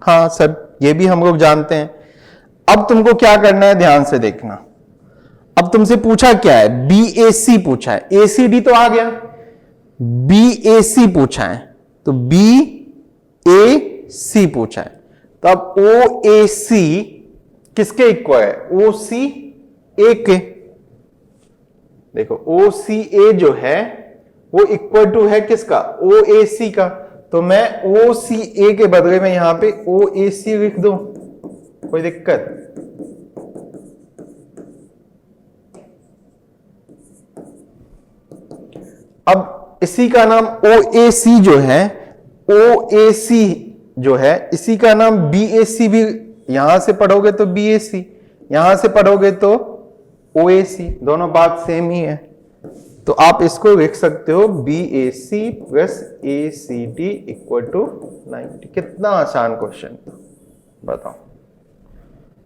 हाँ सर, ये भी हम लोग जानते हैं। अब तुमको क्या करना है, ध्यान से देखना। अब तुमसे पूछा क्या है, BAC पूछा है, ACD तो आ गया, BAC पूछा है, तो BAC पूछा है। तो अब OAC किसके इक्वल है, OC ए के, देखो ओ सी ए जो है वो इक्वल टू है किसका, ओ ए सी का। तो मैं ओ सी ए के बदले में यहां पे ओ ए सी लिख दूं, कोई दिक्कत? अब इसी का नाम ओ ए सी जो है, ओ ए सी जो है इसी का नाम बी ए सी भी, यहां से पढ़ोगे तो बी ए सी, यहां से पढ़ोगे तो ओ ए सी, दोनों बात सेम ही है। तो आप इसको लिख सकते हो B A C plus A C D equal to 90। कितना आसान क्वेश्चन था, बताओ।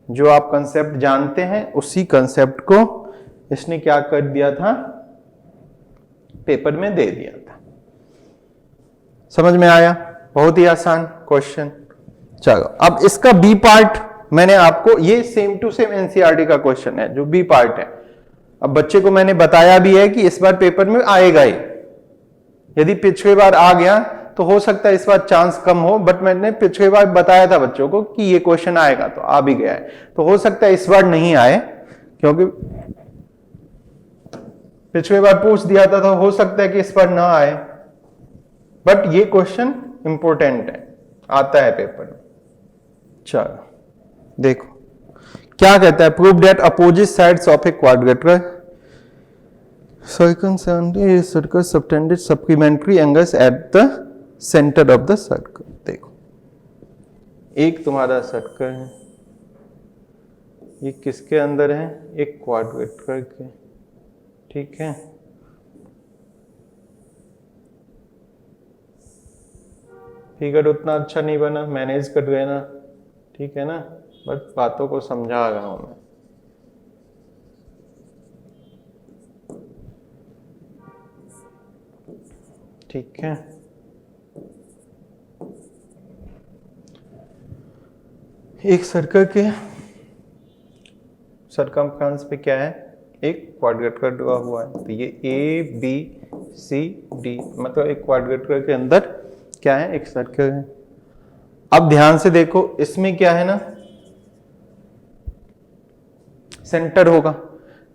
जो आप कंसेप्ट जानते हैं उसी कंसेप्ट को इसने क्या कर दिया था, पेपर में दे दिया था। समझ में आया? बहुत ही आसान क्वेश्चन। चलो अब इसका बी पार्ट मैंने आपको, ये सेम टू सेम एनसीईआरटी का क्वेश्चन है जो बी पार्ट है। अब बच्चे को मैंने बताया भी है कि इस बार पेपर में आएगा ही, यदि पिछली बार आ गया तो हो सकता है इस बार चांस कम हो, बट मैंने पिछली बार बताया था बच्चों को कि ये क्वेश्चन आएगा, तो आ भी गया है। तो हो सकता है इस बार नहीं आए, क्योंकि पिछली बार पूछ दिया था, तो हो सकता है कि इस बार ना आए, बट ये क्वेश्चन इंपॉर्टेंट है, आता है पेपर में। चलो देखो क्या कहता है, prove that opposite sides of a quadrilateral circle circle subtended supplementary angles at the centre of the circle. देखो एक तुम्हारा सर्कल है, ये किसके अंदर है, एक क्वाड्रिलेटरल के, ठीक है। फिगर उतना अच्छा नहीं बना, मैनेज कर लेना, ठीक है ना, बस बातों को समझा रहा हूं मैं। ठीक है, एक सर्कल के सरकमफ्रेंस पे क्या है, एक क्वाड्रिलेटरल ड्रॉ हुआ है। तो ये ए बी सी डी, मतलब एक क्वाड्रिलेटरल के अंदर क्या है, एक सर्कल है। अब ध्यान से देखो, इसमें क्या है ना, सेंटर होगा।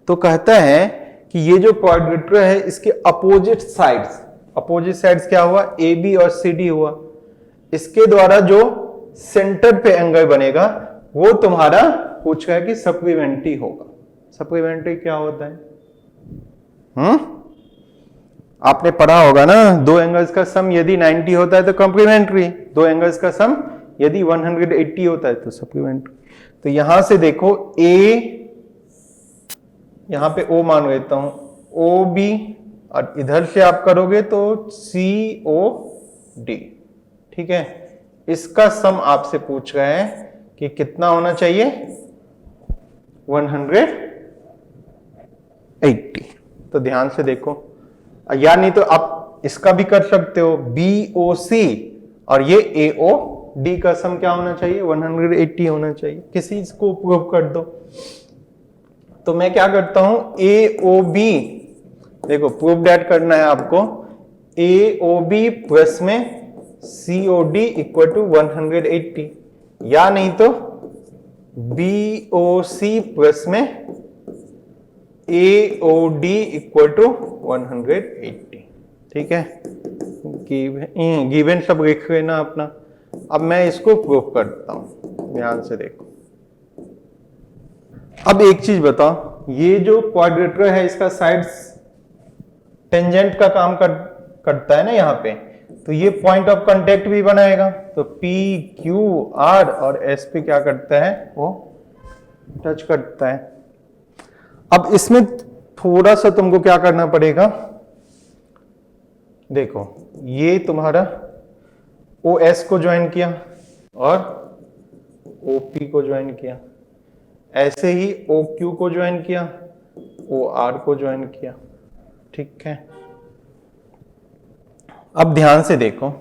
तो कहता है कि ये जो क्वाड्रिलेटरल है इसके अपोजिट साइड्स क्या हुआ, ए बी और सी डी हुआ। इसके द्वारा जो सेंटर पे एंगल बनेगा वो तुम्हारा पूछ रहा है कि सप्लीमेंट्री होगा। सप्लीमेंट्री क्या होता है, आपने पढ़ा होगा ना, दो एंगल्स का सम यदि 90 होता है तो कॉम्प्लीमेंट्री, दो एंगल्स का सम यदि 180 होता है तो सप्लीमेंट्री। तो यहां से देखो ए, यहां पे ओ मान लेता हूं, ओ बी, और इधर से आप करोगे तो सी ओ डी, ठीक है। इसका सम आपसे पूछ रहा है कि कितना होना चाहिए, 180। तो ध्यान से देखो, या नहीं तो आप इसका भी कर सकते हो, बी ओ सी और ये ए ओ डी का सम क्या होना चाहिए, 180 होना चाहिए। किसी को प्रूव कर दो। तो मैं क्या करता हूं, ए ओ बी, देखो प्रूव दैट करना है आपको, ए ओ बी प्लस में सी ओ डी इक्वल टू 180, या नहीं तो बी ओ सी प्लस में ए ओ डी इक्वल टू 180, ठीक है। गिवन सब लिख लेना अपना। अब मैं इसको प्रूव करता हूं, ध्यान से देखो। अब एक चीज बताओ, ये जो क्वाड्रिलेटरल है इसका साइड्स टेंजेंट का काम करता है ना यहाँ पे, तो ये पॉइंट ऑफ कांटेक्ट भी बनाएगा। तो P, Q, R और S पे क्या करता है, वो टच करता है। अब इसमें थोड़ा सा तुमको क्या करना पड़ेगा, देखो ये तुम्हारा OS को ज्वाइन किया और OP को ज्वाइन किया, ऐसे ही OQ को ज्वाइन किया, OR को ज्वाइन किया, ठीक है। अब ध्यान से देखो,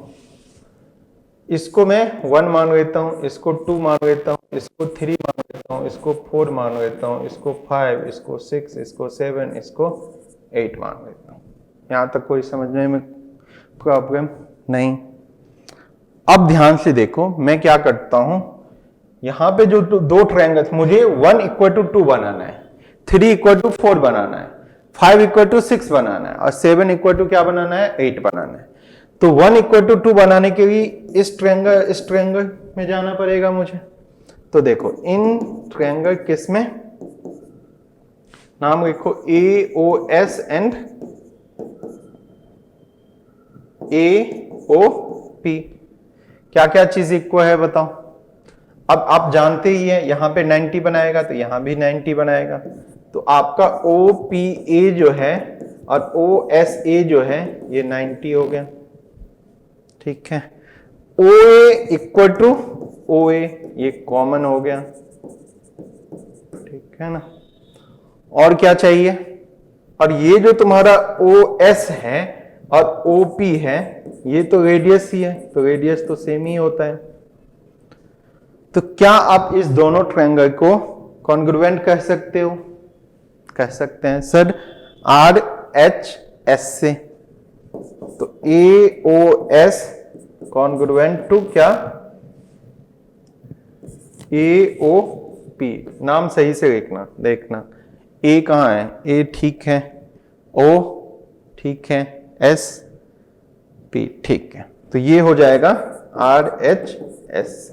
इसको मैं 1 मान लेता हूं, इसको 2 मान लेता हूं, इसको 3 मान लेता हूं, इसको 4 मान लेता हूं, इसको 5, इसको 6, इसको 7, इसको 8 मान लेता हूं। यहां तक कोई समझने में प्रॉब्लम नहीं। अब ध्यान से देखो, मैं क्या करता हूं, यहां पे जो दो ट्रायंगल्स, मुझे 1 = 2 बनाना है, 3 इक्वल टू 4 बनाना है, 5 इक्वल टू 6 बनाना है और 7 इक्वल टू क्या बनाना है, 8 बनाना है। तो 1 इक्वल टू 2 बनाने के लिए इस ट्रायंगल में जाना पड़ेगा मुझे। तो देखो इन ट्रायंगल किस में, नाम लिखो AOS एंड AOP। क्या क्या चीज इक्वल है बताओ। अब आप जानते ही हैं यहां पे 90 बनाएगा तो यहां भी 90 बनाएगा, तो आपका OPA जो है और OSA जो है ये 90 हो गया। ठीक है, OA इक्वल टू OA ये कॉमन हो गया। ठीक है ना, और क्या चाहिए, और ये जो तुम्हारा OS है और OP है ये तो रेडियस ही है, तो रेडियस तो सेम ही होता है। तो क्या आप इस दोनों ट्रायंगल को कॉन्ग्रुएंट कह सकते हो, कह सकते हैं सर RHS से। तो AOS कॉन्ग्रुएंट टू क्या, AOP। नाम सही से लिखना, देखना A कहां है, A ठीक है, O ठीक है, S P ठीक है, तो ये हो जाएगा RHS।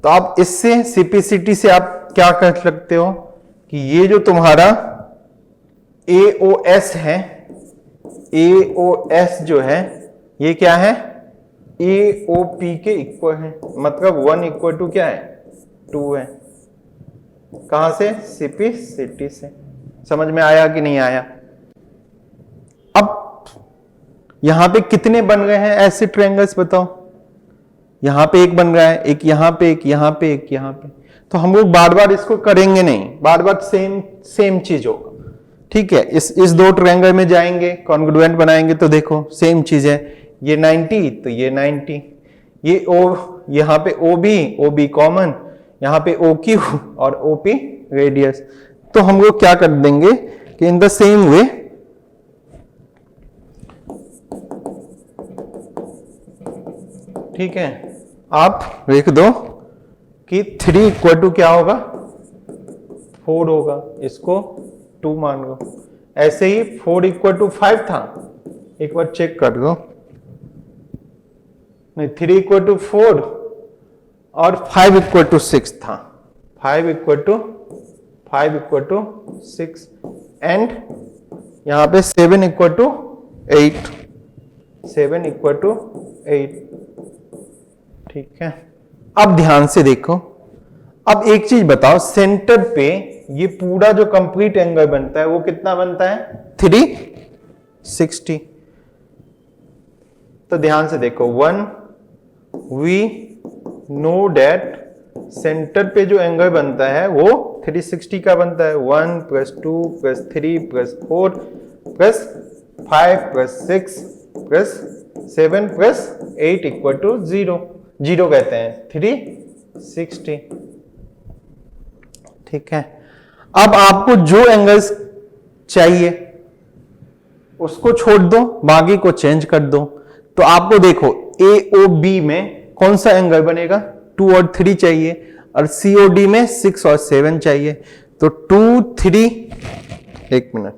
तो आप इससे सिंप्लिसिटी से आप क्या कर सकते हो कि ये जो तुम्हारा AOS है, AOS जो है ये क्या है, AOP के इक्वल है, मतलब 1 इक्वल टू क्या है, 2 है। कहां से, सिंप्लिसिटी से। समझ में आया कि नहीं आया। अब यहां पे कितने बन गए हैं ऐसे ट्रायंगल्स बताओ। यहां पे एक बन रहा है, एक यहां पे, एक यहां पे, एक यहां पे। तो हम लोग बार बार इसको करेंगे नहीं, बार बार सेम चीज होगा। ठीक है, इस दो ट्रायंगल में जाएंगे, कॉन्ग्रुएंट बनाएंगे तो देखो सेम चीज है, ये 90 तो ये 90, ये O यहां पे OB कॉमन, यहां पे OQ और OP रेडियस। तो हम लोग क्या कर देंगे कि इन द सेम वे ठीक है, आप लिख दो कि 3 इक्वल टू क्या होगा, 4 होगा, इसको 2 मान लो। ऐसे ही 4 इक्वल टू 5 था, एक बार चेक कर लो, नहीं 3 इक्वल टू 4 और 5 इक्वल टू 6 था, 5 इक्वल टू 6 एंड यहां पे 7 इक्वल टू 8, 7 इक्वल टू 8। ठीक है, अब ध्यान से देखो, अब एक चीज बताओ, सेंटर पे ये पूरा जो कंप्लीट एंगल बनता है वो कितना बनता है, 360। तो ध्यान से देखो, 1 वी नो डेट सेंटर पे जो एंगल बनता है वो 360 का बनता है। 1 + 2 + 3 + 4 + 5 + 6 + 7 + 8 इक्वल टू 0, 0 कहते हैं 360। ठीक है, अब आपको जो एंगल्स चाहिए उसको छोड़ दो, बाकी को चेंज कर दो। तो आपको देखो AOB में कौन सा एंगल बनेगा, 2 और 3 चाहिए, और COD में 6 और 7 चाहिए। तो 2 3, एक मिनट,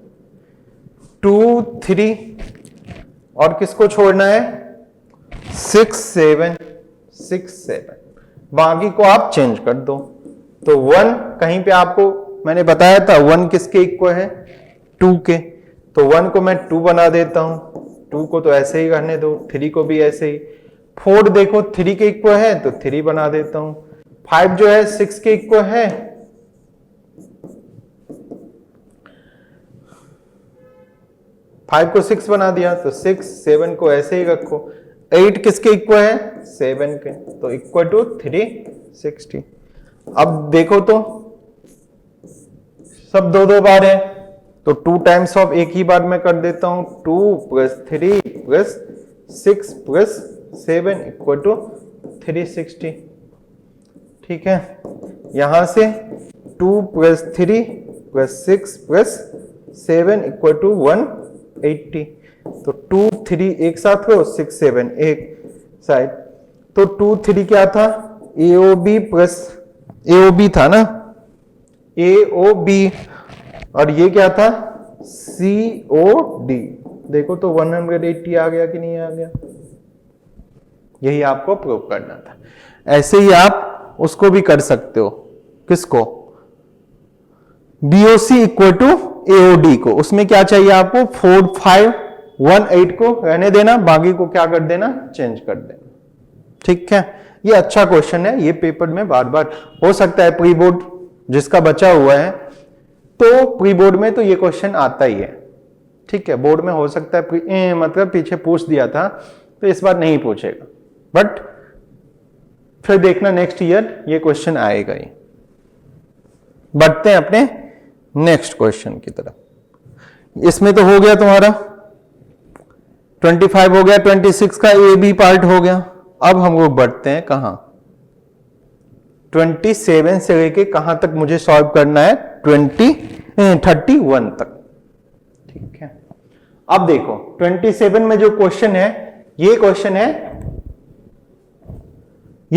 2 3 और किसको छोड़ना है, 6 7, 6 7, बाकी को आप चेंज कर दो। तो 1 कहीं पे आपको मैंने बताया था 1 किसके इक्वल है, 2 के, तो 1 को मैं 2 बना देता हूं, 2 को तो ऐसे ही रहने दो, 3 को भी ऐसे ही। 4 देखो 3 के इक्वल है तो 3 बना देता हूं। 5 जो है 6 के इक्वल है, 5 को 6 बना दिया तो 6, 7 को ऐसे ही रखो। 8 किसके इक्वल है, 7 के, तो इक्वल टू 360। अब देखो तो सब 2 बार है, तो 2 टाइम्स ऑफ एक ही बार में कर देता हूं, 2 + 3 + 6 + 7 इक्वल टू 360। ठीक है, यहां से 2 + 3 + 6 + 7 इक्वल टू 180। तो 2 3 एक साथ हो, 6 7 एक साइड, तो 2 3 क्या था, AOB था ना, AOB और ये क्या था COD। देखो तो 180 आ गया कि नहीं आ गया, यही आपको प्रूव करना था। ऐसे ही आप उसको भी कर सकते हो, किसको, BOC इक्वल टू AOD को। उसमें क्या चाहिए आपको 4 5 1 8 को रहने देना, बाकी को क्या कर देना, चेंज कर देना। ठीक है, ये अच्छा क्वेश्चन है, ये पेपर में बार बार हो सकता है, प्री बोर्ड जिसका बचा हुआ है तो प्री बोर्ड में तो ये क्वेश्चन आता ही है। ठीक है, बोर्ड में हो सकता है मतलब पीछे पूछ दिया था तो इस बार नहीं पूछेगा, बट फिर देखना नेक्स्ट ईयर ये क्वेश्चन आएगा ही। बढ़ते हैं अपने नेक्स्ट क्वेश्चन की तरफ। इसमें तो हो गया तुम्हारा 25 हो गया, 26 का ए बी पार्ट हो गया। अब हम लोग बढ़ते हैं कहां, 27 से लेके कहां तक मुझे सॉल्व करना है, 31 तक। ठीक है, अब देखो 27 में जो क्वेश्चन है, ये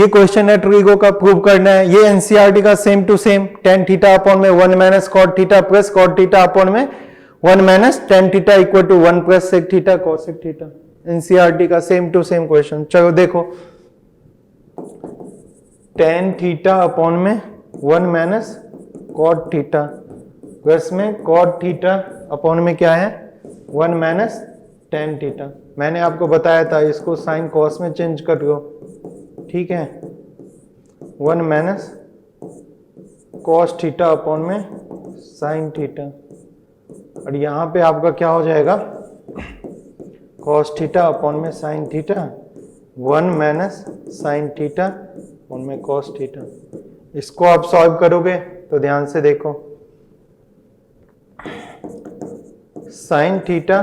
क्वेश्चन है ट्रिगो का प्रूव करना है। ये एनसीईआरटी का same to same, tan theta upon में 1 minus cot theta plus cot theta upon में 1 minus tan theta equal to 1 plus sec theta cosec theta. NCERT का सेम टू सेम क्वेश्चन। चलो देखो, tan थीटा अपॉन में 1 minus cot theta plus में cot theta upon में क्या है 1 minus tan theta. मैंने आपको बताया था इसको साइन कॉस में चेंज कर लो। ठीक है, 1 माइनस कॉस थीटा अपॉन में साइन थीटा, और यहां पे आपका क्या हो जाएगा कॉस थीटा अपॉन में sine theta, 1 minus sine theta upon में कॉस थीटा। इसको आप सॉल्व करोगे तो ध्यान से देखो, साइन थीटा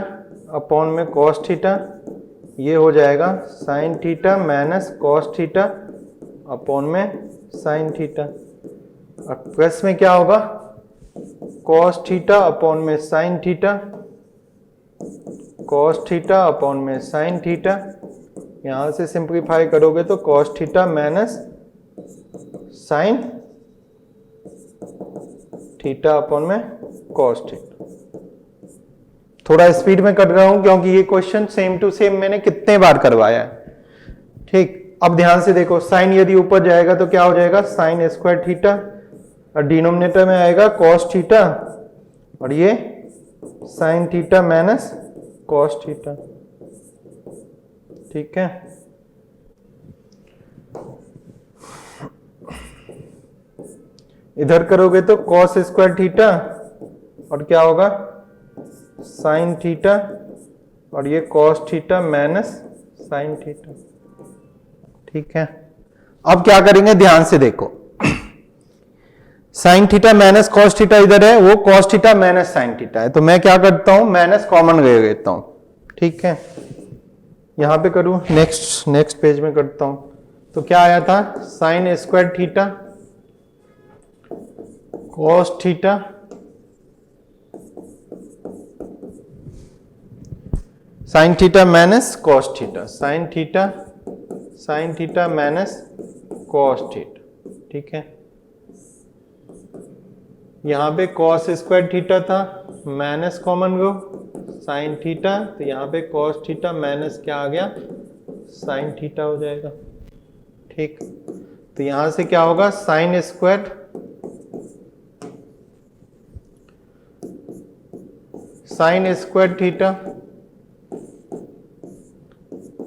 अपॉन में कॉस थीटा, ये हो जाएगा sign theta minus cos theta upon में साइन थीटा, और प्लस में क्या होगा कॉस थीटा अपॉन में sine theta, cos theta upon में साइन थीटा। यहां से सिंप्लीफाई करोगे तो cos theta minus sine theta upon में कॉस थीटा। थोड़ा स्पीड में कर रहा हूं क्योंकि ये क्वेश्चन सेम टू सेम मैंने कितने बार करवाया है। ठीक, अब ध्यान से देखो, साइन यदि ऊपर जाएगा तो क्या हो जाएगा साइन स्क्वायर थीटा, और डिनोमिनेटर में आएगा कॉस थीटा, और ये sign theta minus cos theta. ठीक है, इधर करोगे तो कॉस स्क्वायर थीटा और क्या होगा साइन थीटा, और ये cos theta minus sine theta. ठीक है, अब क्या करेंगे ध्यान से देखो, sign theta minus cos theta इधर है, वो cos theta minus sine theta है, तो मैं क्या करता हूं माइनस कॉमन ले लेता हूं। ठीक है, यहां पे करूं, नेक्स्ट पेज में करता हूं, तो क्या आया था sine square theta cos theta sine theta minus cos theta, sine theta minus cos theta. ठीक है, यहां पे कॉस स्क्वायर थीटा था, माइनस कॉमन लो साइन थीटा, तो यहां पे कॉस थीटा माइनस क्या आ गया साइन थीटा हो जाएगा। ठीक, तो यहां से क्या होगा sine square theta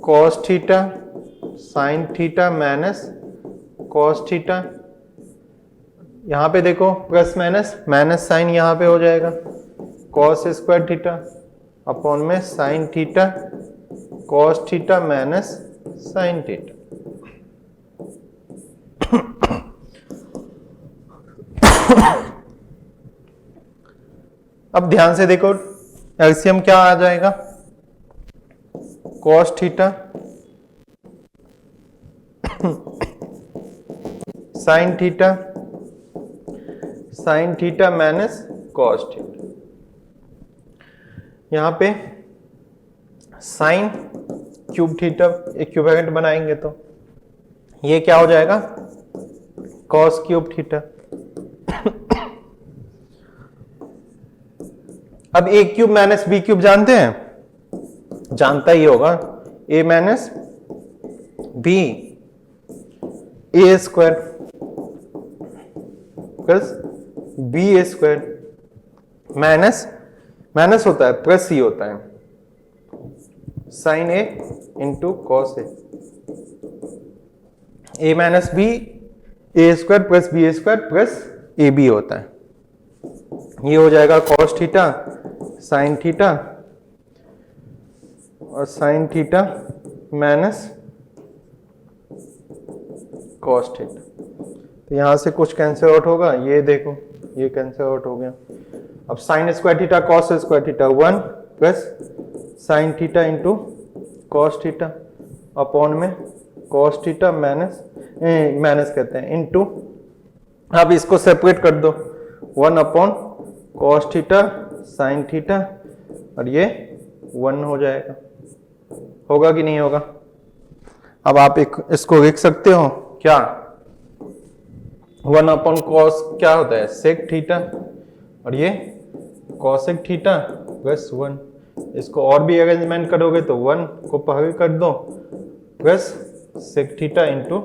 cos theta sine theta minus cos theta. यहां पे देखो प्लस माइनस साइन यहां पे हो जाएगा कॉस स्क्वायर थीटा अपॉन में sine theta cos theta minus sine theta. अब ध्यान से देखो, एलसीएम क्या आ जाएगा cos theta sine theta minus cos theta. यहां पे साइन क्यूब थीटा इक्विवेलेंट बनाएंगे तो ये क्या हो जाएगा कॉस क्यूब थीटा। अब A cube minus B cube जानते हैं, जानता ही होगा, A minus B A square plus B A square minus minus होता है प्लस ही होता है, sine A into cos A minus B A square plus B A square plus A B होता है। ये हो जाएगा कॉस थीटा साइन थीटा और sine theta minus cos theta. तो यहां से कुछ कैंसिल आउट होगा, ये देखो ये कैंसिल आउट हो गया। अब sine square theta cos square theta 1 plus sine theta into cos theta upon में कॉस थीटा माइनस माइनस कहते हैं इंटू, अब इसको सेपरेट कर दो 1 upon cos theta sine theta और ये 1 हो जाएगा। होगा कि नहीं होगा? अब आप इसको लिख सकते हो क्या, 1 अपॉन कॉस क्या होता है सेक थीटा और ये कॉसेक थीटा प्लस 1। इसको और भी अरेंजमेंट करोगे तो 1 को पहले कर दो plus sec theta into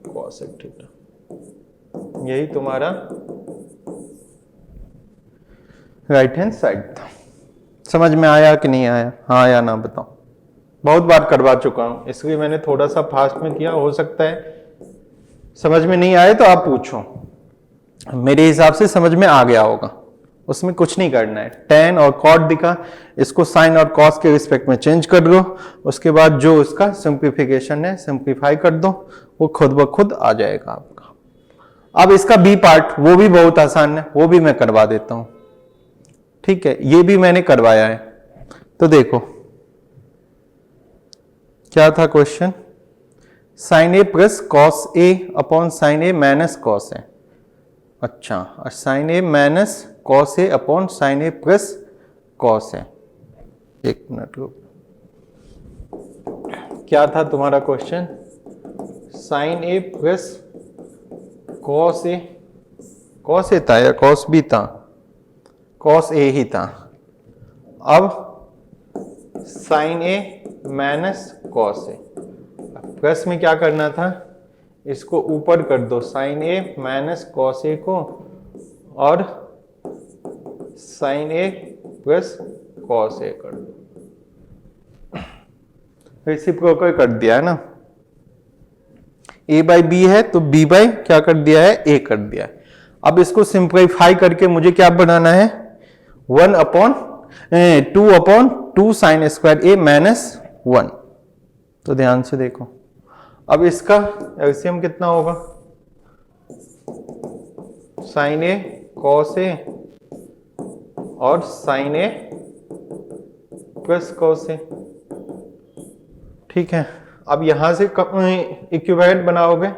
cosec theta. यही तुम्हारा राइट हैंड साइड था। समझ में आया कि नहीं आया? हाँ या ना बताओ। बहुत बार करवा चुका हूं इसलिए मैंने थोड़ा सा फास्ट में किया, हो सकता है समझ में नहीं आए तो आप पूछो। मेरे हिसाब से समझ में आ गया होगा, उसमें कुछ नहीं करना है। tan और cot दिखा, इसको sin और cos के रिस्पेक्ट में चेंज कर दो, उसके बाद जो उसका सिंप्लीफिकेशन है सिंप्लीफाई कर दो, वो खुद ब खुद आ जाएगा आपका। अब इसका बी पार्ट वो भी बहुत आसान है, वो भी मैं करवा देता हूं। ठीक है, ये भी मैंने करवाया है। तो देखो क्या था question, sign A plus cos A upon sine A minus cos A. अच्छा, और sign A minus cos A upon sine A plus cos A. एक मिनट रुक, क्या था तुम्हारा question, sign A plus cos A, cos A था या cos B था? कॉस ए ही था। अब sign A minus cos A, plus में क्या करना था, इसको ऊपर कर दो sign A minus cos A को और sign A plus cos A कर दो। रेसिप्रोकल कर दिया है ना, a बाई बी है तो b बाई क्या कर दिया है, a कर दिया है। अब इसको सिंप्लीफाई करके मुझे क्या बनाना है, 1 अपॉन 2 अपॉन 2 साइन स्क्वायर ए माइनस 1। तो ध्यान से देखो, अब इसका एलसीएम कितना होगा, साइन ए कॉस ए और sign A plus cos A. ठीक है, अब यहां से इक्विवेलेंट बनाओगे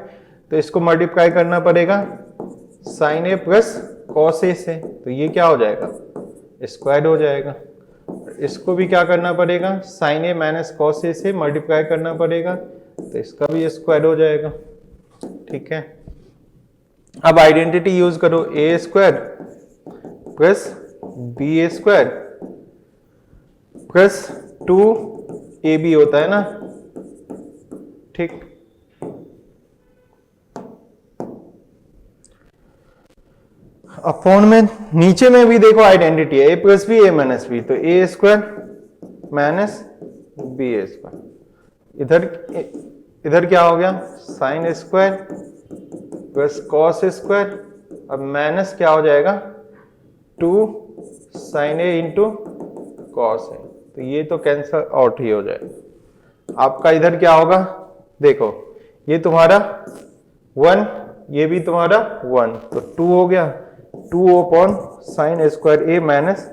तो इसको मल्टीप्लाई करना पड़ेगा sign A plus cos A से, तो ये क्या हो जाएगा, स्क्वायर हो जाएगा। इसको भी क्या करना पड़ेगा, sign A minus cos A से मल्टीप्लाई करना पड़ेगा, तो इसका भी स्क्वायर हो जाएगा। ठीक है, अब आइडेंटिटी यूज करो, ए square plus B A square plus 2ab होता है ना। ठीक, अपॉन में नीचे में भी देखो आइडेंटिटी है, ए प्लस बी ए माइनस बी, तो ए square minus B A square. इधर क्या हो गया, sine square plus cos square, अब माइनस क्या हो जाएगा 2 साइन ए इंटू कॉस ए, तो ये तो कैंसल आउट ही हो जाएगा। आपका इधर क्या होगा, देखो ये तुम्हारा 1, ये भी तुम्हारा 1, तो 2 हो गया, 2 अपॉन साइन स्क्वायर ए माइनस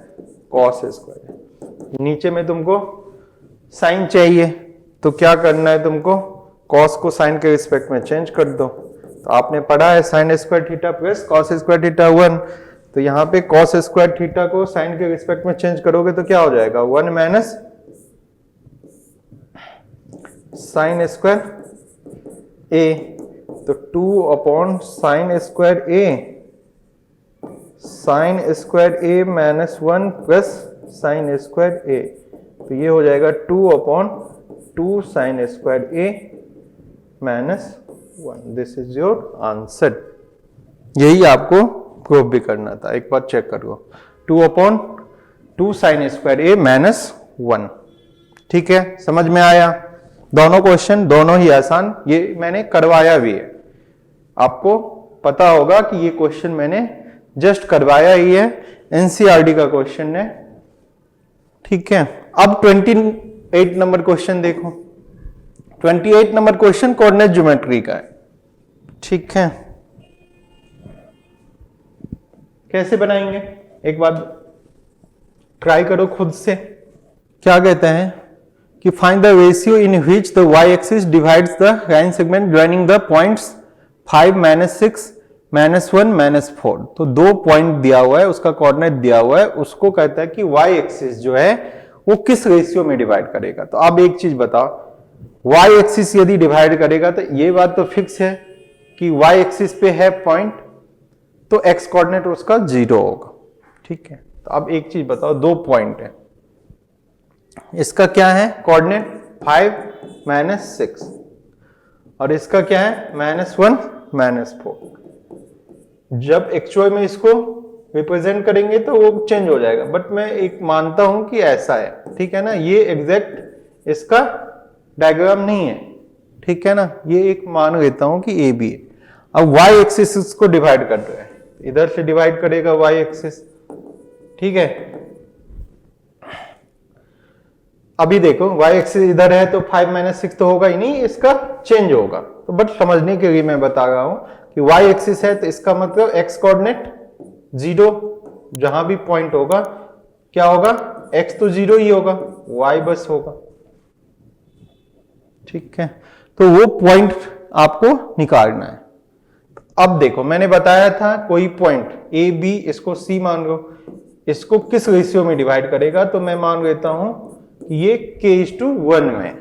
कॉस स्क्वायर। नीचे में तुमको साइन चाहिए तो क्या करना है तुमको, कॉस को साइन के रिस्पेक्ट में चेंज कर दो। तो आपने पढ़ा है sine square theta plus cos square theta 1, तो यहाँ पे कॉस स्क्वायर थीटा को साइन के रिस्पेक्ट में चेंज करोगे तो क्या हो जाएगा, 1 माइनस साइन स्क्वायर ए, तो 2 अपॉन साइन स्क्वायर ए साइन स्क्वायर ए माइनस 1 प्लस साइन स्क्वायर ए, तो ये हो जाएगा 2/2 sine square A minus 1। This is your answer. यही आपको प्रूव भी करना था, एक बार चेक करो। 2/2 साइन स्क्वायर ए माइनस 1। ठीक है, समझ में आया? दोनों क्वेश्चन दोनों ही आसान, ये मैंने करवाया भी है। आपको पता होगा कि ये क्वेश्चन मैंने जस्ट करवाया ही है, एनसीईआरटी का क्वेश्चन है। ठीक है, अब 28 नंबर क्वेश्चन देखो। 28 नंबर क्वेश्चन कोऑर्डिनेट ज्योमेट्री का है। ठीक है, कैसे बनाएंगे एक बार ट्राई करो खुद से। क्या कहते हैं कि find the ratio in which the y axis divides the line segment joining the points 5, -6, -1, -4। तो 2 पॉइंट दिया हुआ है, उसका कोऑर्डिनेट दिया हुआ है, उसको कहता है कि y एक्सिस जो है वो किस रेशियो में डिवाइड करेगा। तो अब एक चीज बताओ, y एक्सिस यदि डिवाइड करेगा तो ये बात तो फिक्स है कि y एक्सिस पे है पॉइंट, तो x कोऑर्डिनेट उसका 0 होगा। ठीक है, तो अब एक चीज बताओ, 2 पॉइंट है, इसका क्या है कोऑर्डिनेट 5, -6, और इसका क्या है -1, -4। जब एक्चुअल में इसको रिप्रेजेंट करेंगे तो वो चेंज हो जाएगा, बट मैं एक मानता हूं कि ऐसा है। ठीक है ना, ये एग्जैक्ट इसका डायग्राम नहीं है। ठीक है ना, ये एक मान लेता हूं कि ए बी है। अब y एक्सिस को डिवाइड कर रहा है, इधर से डिवाइड करेगा y एक्सिस। ठीक है, अभी देखो y एक्सिस इधर है तो 5 - 6 तो होगा ही नहीं, इसका चेंज होगा। तो बट समझने के लिए मैं बता रहा हूं कि y एक्सिस है तो इसका मतलब x कोऑर्डिनेट 0, जहां भी पॉइंट होगा क्या होगा, x तो 0 ही होगा, y बस होगा। ठीक है, तो वो पॉइंट आपको निकालना है। अब देखो, मैंने बताया था कोई पॉइंट a b, इसको c मान लो, इसको किस रेशियो में डिवाइड करेगा, तो मैं मान लेता हूं कि ये k:1 में।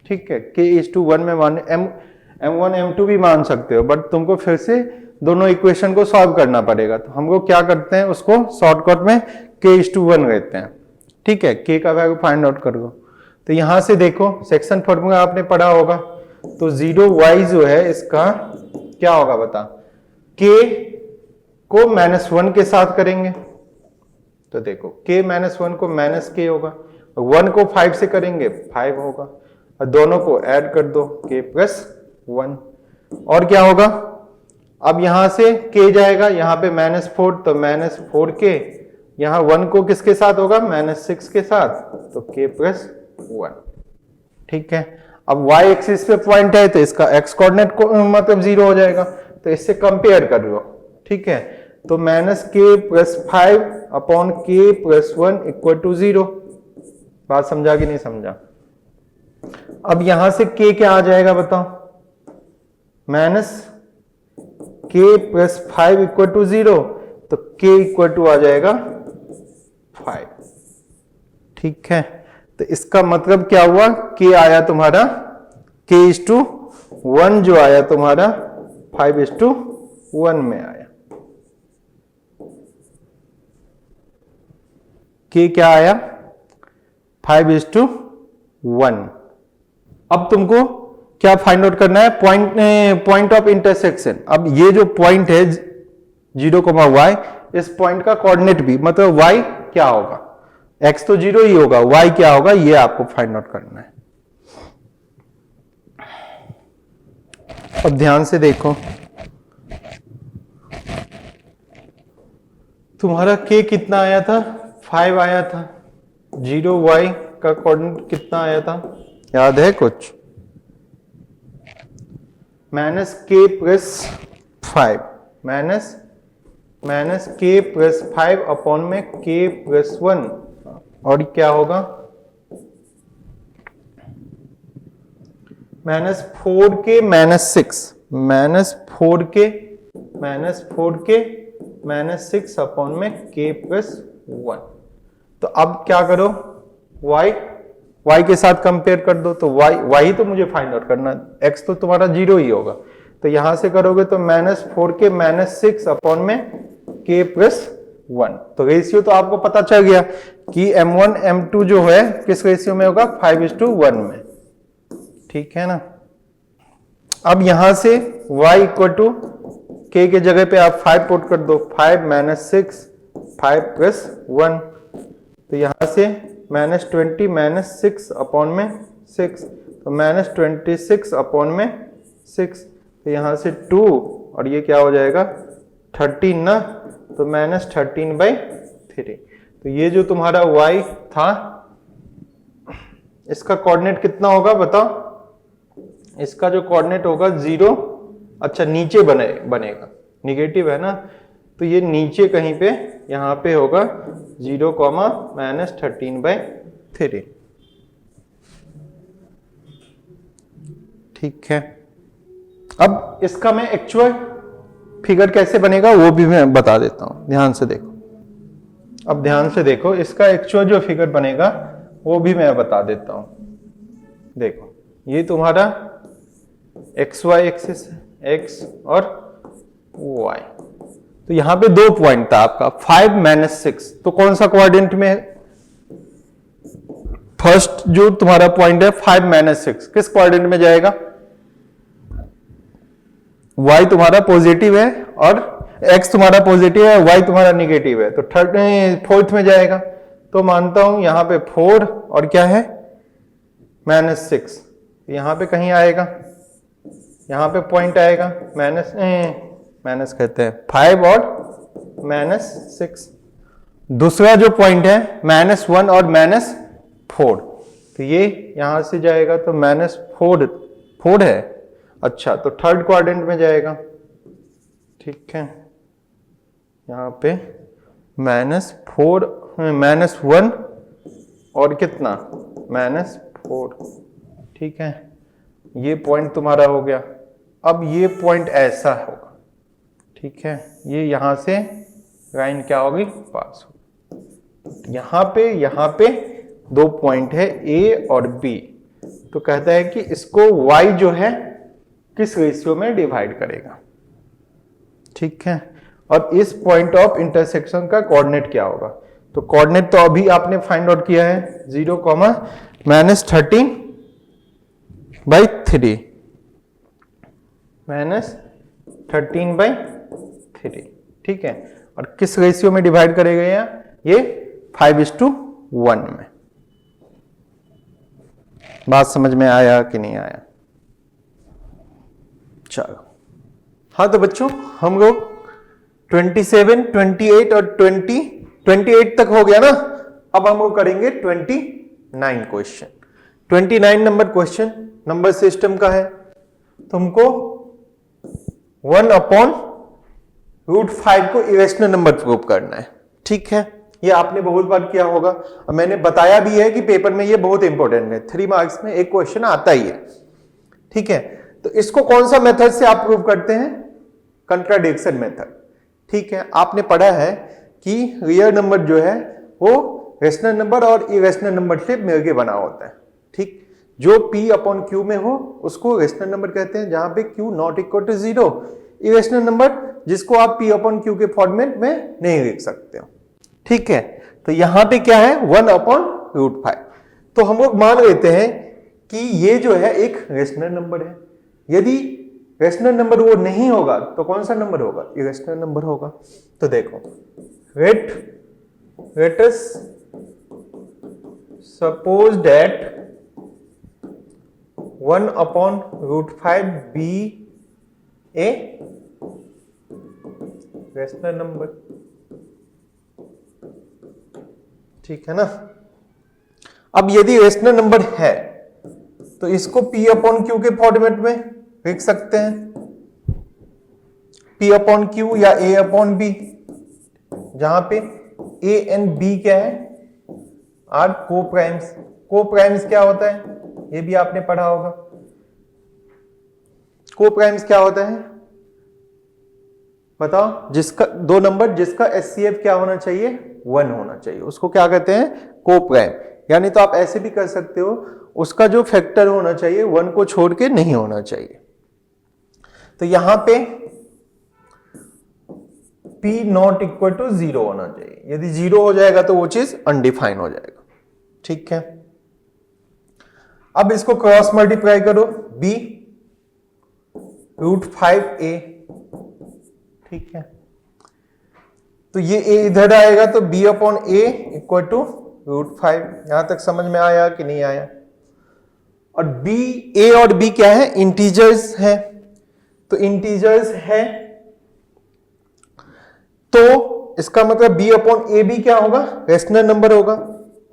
ठीक है, k:1 में मान, m1 m2 भी मान सकते हो, बट तुमको फिर से दोनों इक्वेशन को सॉल्व करना पड़ेगा। तो हम लोग क्या करते हैं, उसको शॉर्टकट में k:1 लेते हैं। ठीक है, k का वैल्यू फाइंड आउट कर लो। तो यहां से देखो, सेक्शन फॉर्मूला आपने पढ़ा होगा, तो 0y जो है इसका क्या होगा बता, k को -1 के साथ करेंगे तो देखो k -1 को -k होगा, 1 को 5 से करेंगे 5 होगा, और दोनों को ऐड कर दो k + 1, और क्या होगा, अब यहां से k जाएगा यहाँ पे -4, तो -4k, यहां 1 को किसके साथ होगा, -6 के साथ, तो k + 1। ठीक है, अब y एक्सिस पे पॉइंट है तो इसका x कोऑर्डिनेट को मतलब 0 हो जाएगा, तो इससे कंपेयर कर लो। ठीक है, तो -k + 5/k + 1 = 0। बात समझा कि नहीं समझा? अब यहां से k क्या आ जाएगा बताओ, -k + 5 = 0, तो k आ जाएगा 5। ठीक है, तो इसका मतलब क्या हुआ, k आया तुम्हारा k:1 जो आया तुम्हारा 5:1 में आया। k क्या आया, 5:1। अब तुमको क्या फाइंड आउट करना है, पॉइंट ऑफ इंटरसेक्शन। अब ये जो पॉइंट है 0,y, इस पॉइंट का कोऑर्डिनेट भी, मतलब y क्या होगा, x तो 0 ही होगा, y क्या होगा, ये आपको फाइंड आउट करना है। अब ध्यान से देखो, तुम्हारा k कितना आया था, 5 आया था, 0y का कोऑर्डिनेट कितना आया था, याद है कुछ, -k + 5, -k + 5/k + 1, और क्या होगा, -4k -6, -4k -6/k + 1। तो अब क्या करो, y के साथ कंपेयर कर दो, तो y तो मुझे फाइंड आउट करना, x तो तुम्हारा 0 ही होगा, तो यहां से करोगे तो -4k -6/k k प्लस 1। तो रेशियो तो आपको पता चल गया कि m1 m2 जो है किस रेशियो में होगा, 5:1 में। ठीक है ना। अब यहां से y इक्वल टू k के जगह पे आप 5 पुट कर दो, 5 माइनस 6, 5 प्लस 1। तो यहां से -20 माइनस 6 अपॉन में 6, तो -26 अपॉन में 6। तो यहां से 2 और ये क्या हो जाएगा 13 ना, तो -13/3। तो ये जो तुम्हारा y था इसका कोऑर्डिनेट कितना होगा बताओ। इसका जो कोऑर्डिनेट होगा 0, अच्छा नीचे बनेगा, निगेटिव है ना, तो ये नीचे कहीं पे यहां पे होगा 0, -13/3। ठीक है। अब इसका मैं एक्चुअल फिगर कैसे बनेगा वो भी मैं बता देता हूं, ध्यान से देखो। अब ध्यान से देखो, इसका एक्चुअल जो फिगर बनेगा वो भी मैं बता देता हूं। देखो ये तुम्हारा XY एक्सिस है, X और Y। तो यहां पे 2 पॉइंट था आपका, 5 माइनस 6, तो कौन सा कोऑर्डिनेट में है। फर्स्ट जो तुम्हारा पॉइंट है 5 माइनस 6 किस कोऑर्डिनेट में जाएगा, y तुम्हारा पॉजिटिव है और x तुम्हारा पॉजिटिव है, y तुम्हारा निगेटिव है, तो फोर्थ में जाएगा। तो मानता हूं यहां पे 4 और क्या है -6, यहां पे कहीं आएगा, यहां पे पॉइंट आएगा माइनस कहते हैं 5 और -6। दूसरा जो पॉइंट है -1 और -4, तो ये यहां से जाएगा, तो -4 है। अच्छा, तो थर्ड क्वाड्रेंट में जाएगा। ठीक है, यहां पे -1 और कितना -4। ठीक है, ये पॉइंट तुम्हारा हो गया। अब ये पॉइंट ऐसा होगा, ठीक है, ये यहां से लाइन क्या होगी पास होगी। यहां पे 2 पॉइंट है A और B, तो कहता है कि इसको Y जो है किस रेशियो में डिवाइड करेगा। ठीक है, और इस पॉइंट ऑफ इंटरसेक्शन का कोऑर्डिनेट क्या होगा। तो कोऑर्डिनेट तो अभी आपने फाइंड आउट किया है 0, -13/3 -13/3। ठीक है, और किस रेशियो में डिवाइड करेगा ये 5:1 में। बात समझ में आया कि नहीं आया। चलो, हाँ तो बच्चों हम लोग 27, 28 और 28 तक हो गया ना। अब हम लोग करेंगे 29 question. 29 number question number system का है। तुमको 1/√5 को इरेशनल नंबर प्रूव करना है। ठीक है, ये आपने बहुत बार किया होगा और मैंने बताया भी है कि पेपर में ये बहुत इंपॉर्टेंट है, 3 मार्क्स में एक क्वेश्चन आता ही है। ठीक है, तो इसको कौन सा मेथड से आप प्रूव करते हैं, कंट्राडिक्शन मेथड। ठीक है, आपने पढ़ा है कि रियल नंबर जो है वो रेशनल नंबर और इरेशनल नंबर से मिलकर बना होता है। ठीक, जो P/Q में हो उसको रेशनल नंबर कहते हैं, जहां पे Q not equal to 0 irrational number, जिसको आप P/Q के फॉर्मेट में नहीं लिख सकते हो। ठीक है, तो यहां पे क्या है 1/√5। तो हम लोग मान लेते हैं कि ये जो है एक रेशनल नंबर है। यदि रेशनल नंबर वो नहीं होगा तो कौन सा नंबर होगा, इरेशनल नंबर होगा। तो देखो, let us suppose that 1/√5 be a rational number. ठीक है ना। अब यदि रेशनल नंबर है तो इसको P/Q के फॉर्मेट में लिख सकते हैं, P/Q या A/B, जहां पे A एंड B क्या है, आर कोप्राइम्स। कोप्राइम्स क्या होता है ये भी आपने पढ़ा होगा। कोप्राइम्स क्या होता है बताओ, जिसका 2 नंबर जिसका HCF क्या होना चाहिए 1 होना चाहिए, उसको क्या कहते हैं कोप्राइम। यानी तो आप ऐसे भी कर सकते हो, उसका जो फैक्टर होना चाहिए 1 को छोड़ के नहीं होना चाहिए। तो यहां पे P नॉट इक्वल टू 0 होना चाहिए। यदि 0 हो जाएगा तो वो चीज अनडिफाइन हो जाएगा। ठीक है, अब इसको क्रॉस मल्टीप्लाई करो, B √5a। ठीक है, तो ये a इधर आएगा तो b upon a equal to √5। यहां तक समझ में आया कि नहीं आया? और b, a और b क्या है? इंटीजर्स है, तो इंटीजर्स है तो इसका मतलब b अपॉन a भी क्या होगा? रेशनल नंबर होगा।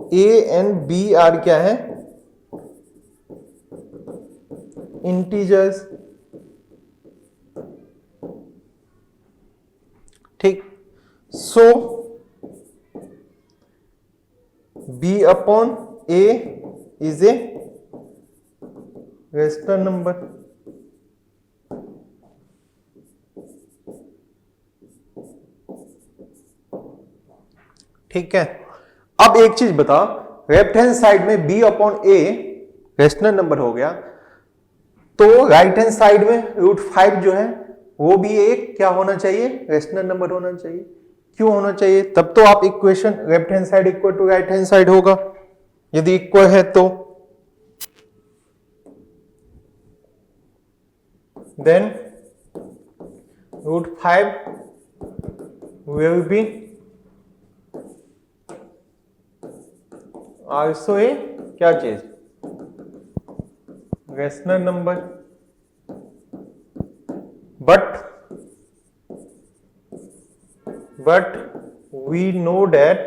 a एंड b आर क्या है? इंटीजर्स। ठीक, सो b upon a is a rational number. ठीक है, अब एक चीज बताओ, लेफ्ट हैंड साइड में b upon a rational number हो गया, तो राइट हैंड साइड में √5 जो है वो भी एक क्या होना चाहिए? रेशनल नंबर होना चाहिए। क्यों होना चाहिए? तब तो आप equation left hand side equal to right hand side होगा, यदि इक्वल है तो। Then √5 will be also a क्या चीज? Rational number. but we know that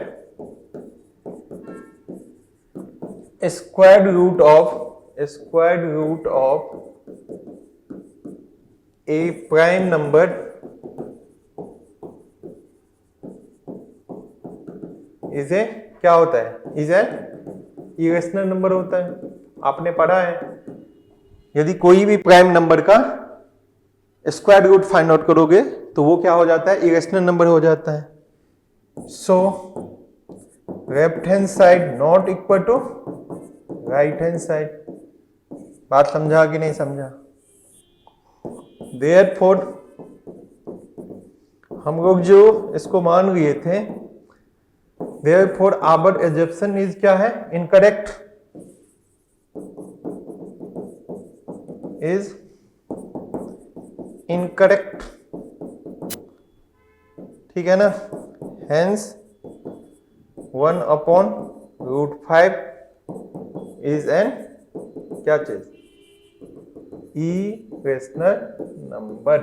square root of a prime number is a क्या होता है? is a irrational नंबर होता है। आपने पढ़ा है, यदि कोई भी प्राइम नंबर का स्क्वायर रूट फाइंड आउट करोगे तो वो क्या हो जाता है? इरेशनल नंबर हो जाता है। So left hand side not equal to right hand side. बात समझा कि नहीं समझा? देयरफॉर हम लोग जो इसको मान लिए थे, देयरफॉर आवर एजम्पशन इज क्या है? इनकरेक्ट। Is incorrect. ठीक है ना? हेंस 1 अपॉन √5 इज एन क्या चीज? Irrational number.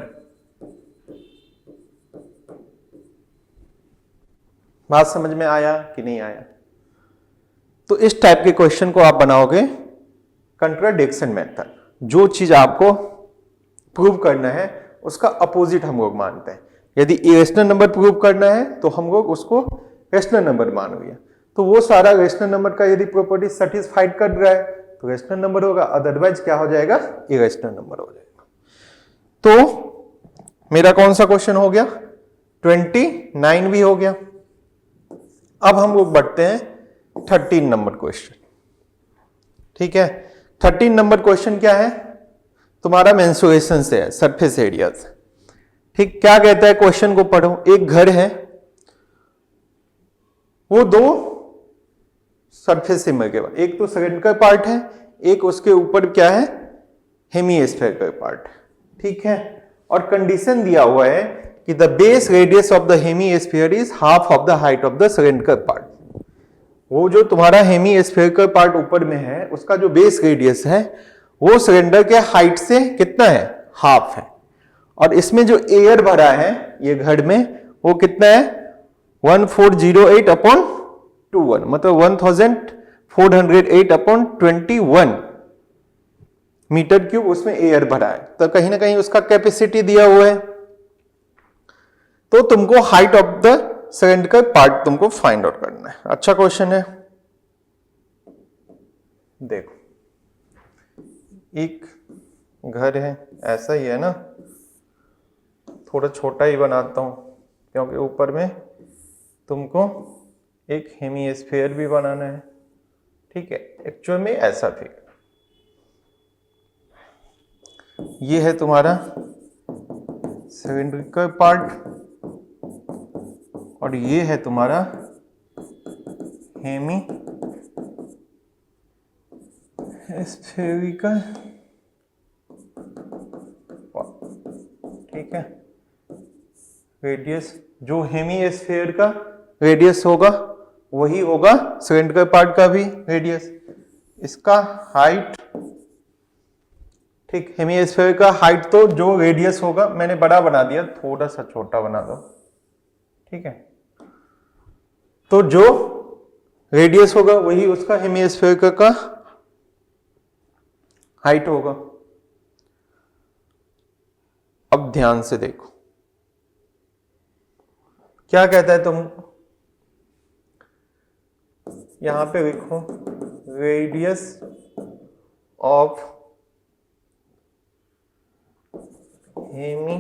बात समझ में आया कि नहीं आया? तो इस टाइप के क्वेश्चन को आप बनाओगे कंट्राडिक्शन मेथड। जो चीज आपको प्रूव करना है उसका अपोजिट हम लोग मानते हैं। यदि इरेशनल नंबर प्रूव करना है तो हम लोग उसको रेशनल नंबर मान लिया, तो वो सारा रेशनल नंबर का यदि प्रॉपर्टी सेटिस्फाइड कर रहा है तो रेशनल नंबर होगा, अदरवाइज क्या हो जाएगा? इरेशनल नंबर हो जाएगा। तो मेरा कौन सा क्वेश्चन हो गया? 29 भी हो गया। अब हम लोग बढ़ते हैं 13 नंबर क्वेश्चन। ठीक है, 13 नंबर क्वेश्चन क्या है? तुम्हारा मेंसुरेशन से है, सरफेस एरिया से। ठीक, क्या कहता है? क्वेश्चन को पढ़ो। एक घर है, वो दो सरफेस से मिलके, एक तो सिलेंडर पार्ट है, एक उसके ऊपर क्या है? Hemispherical part. ठीक है, और कंडीशन दिया हुआ है कि the base radius of the hemisphere is half of the height of the cylinder part. वो जो तुम्हारा हेमीस्फेरिकल पार्ट ऊपर में है उसका जो बेस रेडियस है वो सिलेंडर के हाइट से कितना है? हाफ है। और इसमें जो एयर भरा है ये घर में वो कितना है? 1408 अपॉन 21, मतलब 1408 अपॉन 21 मीटर क्यूब उसमें एयर भरा है। तो कहीं ना कहीं उसका कैपेसिटी दिया हुआ है, तो तुमको height of the cylinder part तुमको फाइंड आउट करना है। अच्छा क्वेश्चन है। देखो, एक घर है, ऐसा ही है ना, थोड़ा छोटा ही बनाता हूं क्योंकि ऊपर में तुमको एक हेमीस्फीयर भी बनाना है। ठीक है, एक्चुअल में ऐसा फिगर, ये है तुम्हारा सिलेंड्रिकल पार्ट, और ये है तुम्हारा हेमी स्फेरिकल, ठीक है, रेडियस। जो हेमी स्फेयर का रेडियस होगा वही होगा सिलेंडर पार्ट का भी रेडियस। इसका हाइट, ठीक, हेमी स्फेयर का हाइट तो जो रेडियस होगा, मैंने बड़ा बना दिया, थोड़ा सा छोटा बना दो, ठीक है। तो जो रेडियस होगा वही उसका हेमी स्फेयर का हाइट होगा। अब ध्यान से देखो क्या कहता है, तुम यहां पे लिखो radius of Hemy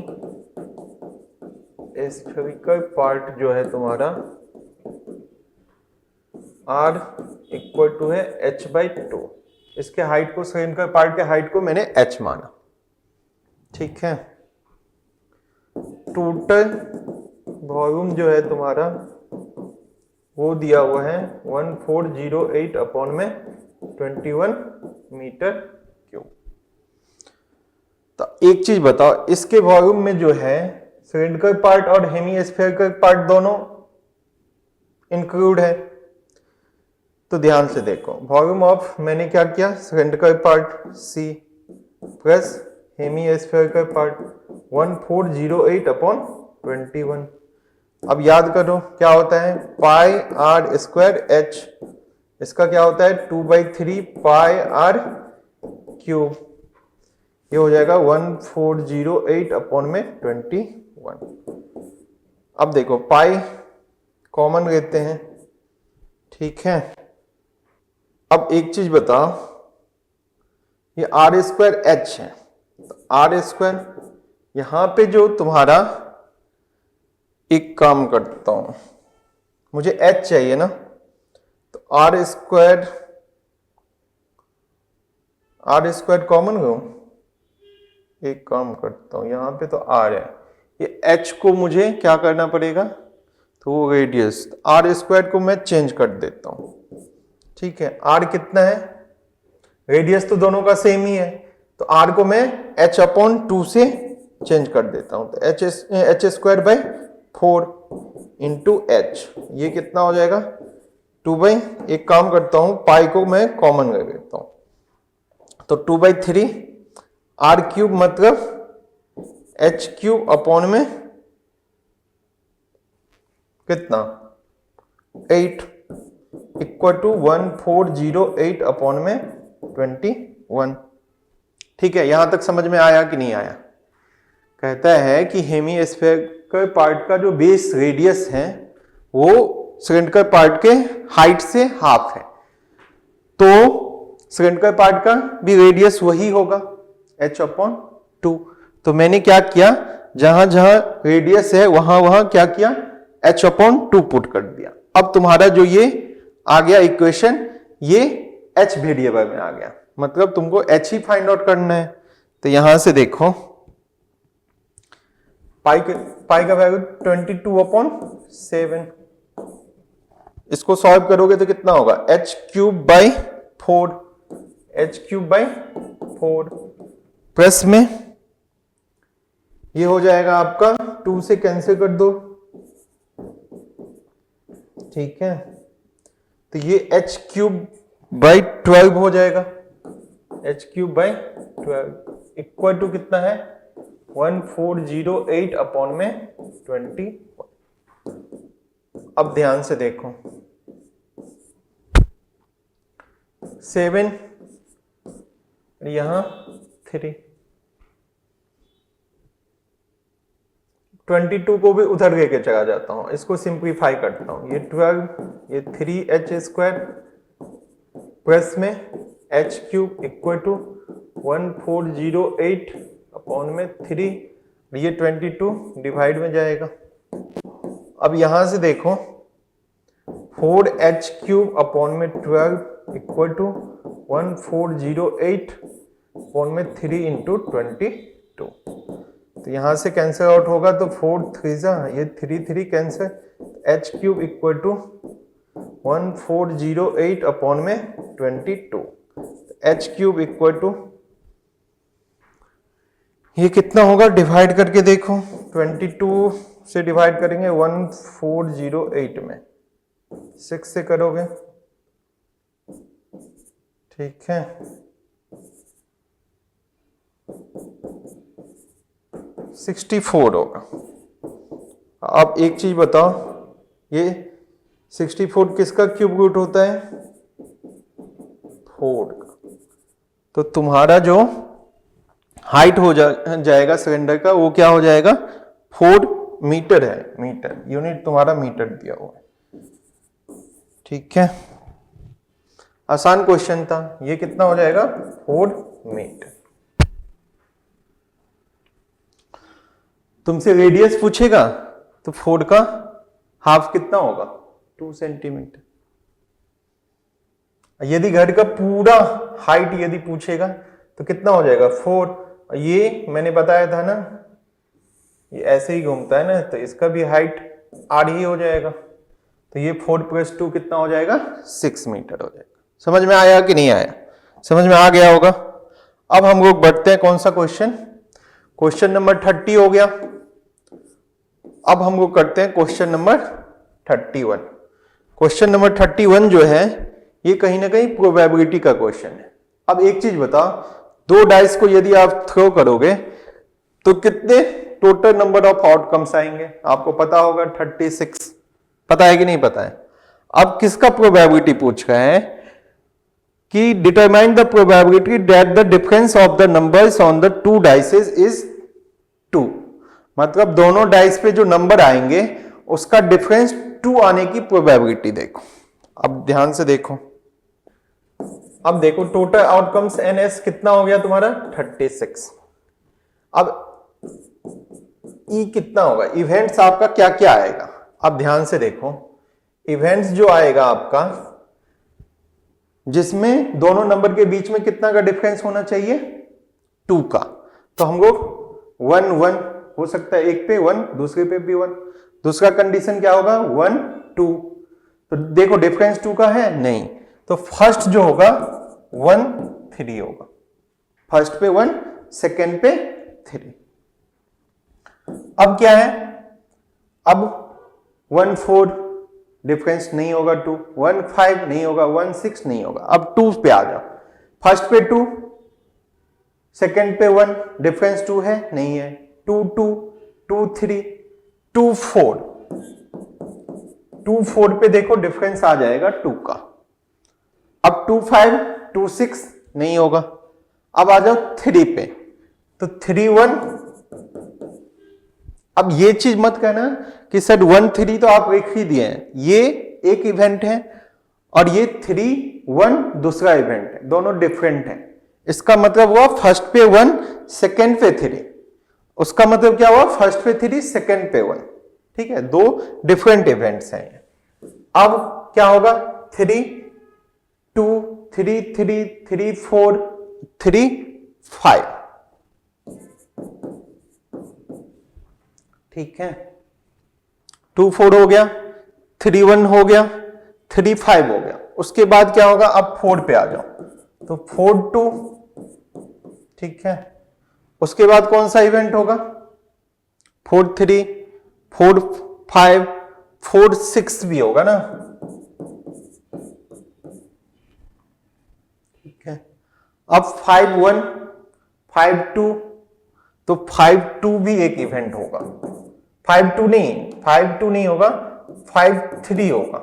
spherical part जो है तुम्हारा r इक्वल टू है h/2। इसके हाइट को, सिलेंडर पार्ट के हाइट को मैंने h माना, ठीक है। टोटल वॉल्यूम जो है तुम्हारा वो दिया हुआ है 1408 अपॉन में 21 मीटर क्यूब। तो एक चीज बताओ, इसके वॉल्यूम में जो है सिलेंडर पार्ट और हेमी स्फेरिकल पार्ट दोनों इंक्लूड है। तो ध्यान से देखो, वॉल्यूम ऑफ, मैंने क्या किया, cylinder part C plus hemispherical part 1408 upon 21। अब याद करो क्या होता है, पाई r स्क्वायर h, इसका क्या होता है 2/3 पाई r क्यूब, ये हो जाएगा 1408 अपॉन में 21। अब देखो पाई कॉमन लेते हैं, ठीक है। अब एक चीज बताओ, ये r स्क्वायर h है, तो r स्क्वायर यहां पे जो तुम्हारा, एक काम करता हूं, मुझे h चाहिए ना, तो r स्क्वायर कॉमन लो। एक काम करता हूं, यहां पे तो r है, ये h को मुझे क्या करना पड़ेगा, तो वो रेडियस, r स्क्वायर को मैं चेंज कर देता हूं, ठीक है। r कितना है, रेडियस तो दोनों का सेम ही है, तो r को मैं h/2 से चेंज कर देता हूं, तो h square by 4 into h, ये कितना हो जाएगा 2/, एक काम करता हूं, पाई को मैं कॉमन कर देता हूं, तो 2/3 r क्यूब मतलब h क्यूब अपॉन में कितना 8 इक्वल टू 1408 अपॉन में 21। ठीक है, यहां तक समझ में आया कि नहीं आया? कहता है कि हेमी स्फेरिकल पार्ट का जो बेस रेडियस है वो सिलेंडर पार्ट के हाइट से हाफ है, तो सिलेंडर पार्ट का भी रेडियस वही होगा h/2। तो मैंने क्या किया, जहां जहां रेडियस है वहां वहां क्या किया, h/2 पुट कर दिया। अब तुम्हारा जो ये आ गया इक्वेशन, ये h वेरिएबल में आ गया, मतलब तुमको h ही फाइंड आउट करना है। तो यहां से देखो, पाई का वैल्यू 22/7, इसको सॉल्व करोगे तो कितना होगा h³/4, h³/4 प्लस में ये हो जाएगा आपका 2 से कैंसिल कर दो, ठीक है, तो ये h³/12 हो जाएगा, h³/12 इक्वल टू कितना है 1408 अपॉन में 20। अब ध्यान से देखो, 7 यहां 3, 22 को भी उधर लेके चला जाता हूं, इसको सिंप्लीफाई करता हूं, ये 12, ये 3h² प्लस में h³ इक्वल टू 1408 अपॉन में 3, ये 22 डिवाइड में जाएगा। अब यहां से देखो 4h³ अपॉन में 12 इक्वल टू 1408 अपॉन में 3 इंटू 22, तो यहां से कैंसिल आउट होगा, तो 4 3 जा, ये 3 3 cancel, H cube equal to 1408 upon में 22। एच क्यूब इक्वल टू, ये कितना होगा डिवाइड करके देखो, 22 से डिवाइड करेंगे 1408 में, 6 से करोगे, ठीक है, 64 होगा। अब एक चीज बताओ, ये 64 किसका क्यूब रूट होता है? 4 का। तो तुम्हारा जो हाइट हो जाएगा सिलेंडर का, वो क्या हो जाएगा? 4 मीटर है, मीटर, यूनिट तुम्हारा मीटर दिया हुआ है, ठीक है। आसान क्वेश्चन था। ये कितना हो जाएगा? 4 मीटर। तुमसे रेडियस पूछेगा तो 4 का हाफ कितना होगा? 2 सेंटीमीटर। यदि घर का पूरा हाइट यदि पूछेगा तो कितना हो जाएगा? 4। ये मैंने बताया था ना, ये ऐसे ही घूमता है ना, तो इसका भी हाइट आर ही हो जाएगा। तो ये 4 + 2 कितना हो जाएगा? 6 मीटर हो जाएगा। समझ में आया कि नहीं आया? समझ में आ गया होगा। अब हम लोग बढ़ते हैं कौन सा क्वेश्चन? क्वेश्चन नंबर 30 हो गया। अब हम लोग करते हैं क्वेश्चन नंबर 31। क्वेश्चन नंबर 31 जो है, ये कहीं ना कहीं प्रोबेबिलिटी का क्वेश्चन है। अब एक चीज बताओ, 2 डाइस को यदि आप थ्रो करोगे तो कितने टोटल नंबर ऑफ आउटकम्स आएंगे? आपको पता होगा 36। पता है कि नहीं पता है? अब किसका प्रोबेबिलिटी पूछ रहे हैं कि determine the probability that the difference of the numbers on the 2 dices is 2। मतलब दोनों डाइस पे जो नंबर आएंगे उसका डिफरेंस 2 आने की प्रोबेबिलिटी देखो। अब ध्यान से देखो, अब देखो टोटल आउटकम्स NS कितना हो गया तुम्हारा? 36। अब E कितना होगा? इवेंट्स आपका क्या क्या आएगा? अब ध्यान से देखो, इवेंट्स जो आएगा आपका, जिसमें दोनों नंबर के बीच में कितना का डिफरेंस होना चाहिए? 2 का। तो हम लोग 1 1 हो सकता है, एक पे 1, दूसरे पे भी 1। दूसरा कंडीशन क्या होगा? 1 2। तो देखो डिफरेंस 2 का है नहीं, तो फर्स्ट जो होगा 1 3 होगा। फर्स्ट पे 1, सेकेंड पे 3। अब क्या है? अब 1 4 डिफरेंस नहीं होगा 2, 1 5 नहीं होगा, 1 6 नहीं होगा। अब 2 पे आ जाओ, फर्स्ट पे 2, सेकेंड पे 1, डिफरेंस 2 है नहीं है, 2 2 2 3 2 4। 2 4 पे देखो डिफरेंस आ जाएगा 2 का। अब 2 5 2 6 नहीं होगा। अब आ जाओ 3 पे, तो 3 1। अब ये चीज मत कहना कि सर 1 3 तो आप एक ही दिए हैं, ये एक इवेंट है और ये 3 1 दूसरा इवेंट है, दोनों डिफरेंट हैं। इसका मतलब हुआ फर्स्ट पे 1 सेकेंड पे 3। उसका मतलब क्या हुआ? फर्स्ट पे 3 सेकेंड पे 1। ठीक है, दो डिफरेंट इवेंट्स हैं। अब क्या होगा? 3 2 3 3 3 4 3 5। ठीक है, 2 4 हो गया, 3 1 हो गया, 3 5 हो गया। उसके बाद क्या होगा? अब 4 पे आ जाओ, तो 4 2। ठीक है, उसके बाद कौन सा इवेंट होगा? 4 3 4 5 4 6 भी होगा ना। ठीक है, अब 5 1 5 2, तो 5 2 भी एक इवेंट होगा। 5 2 नहीं होगा, 5 3 होगा,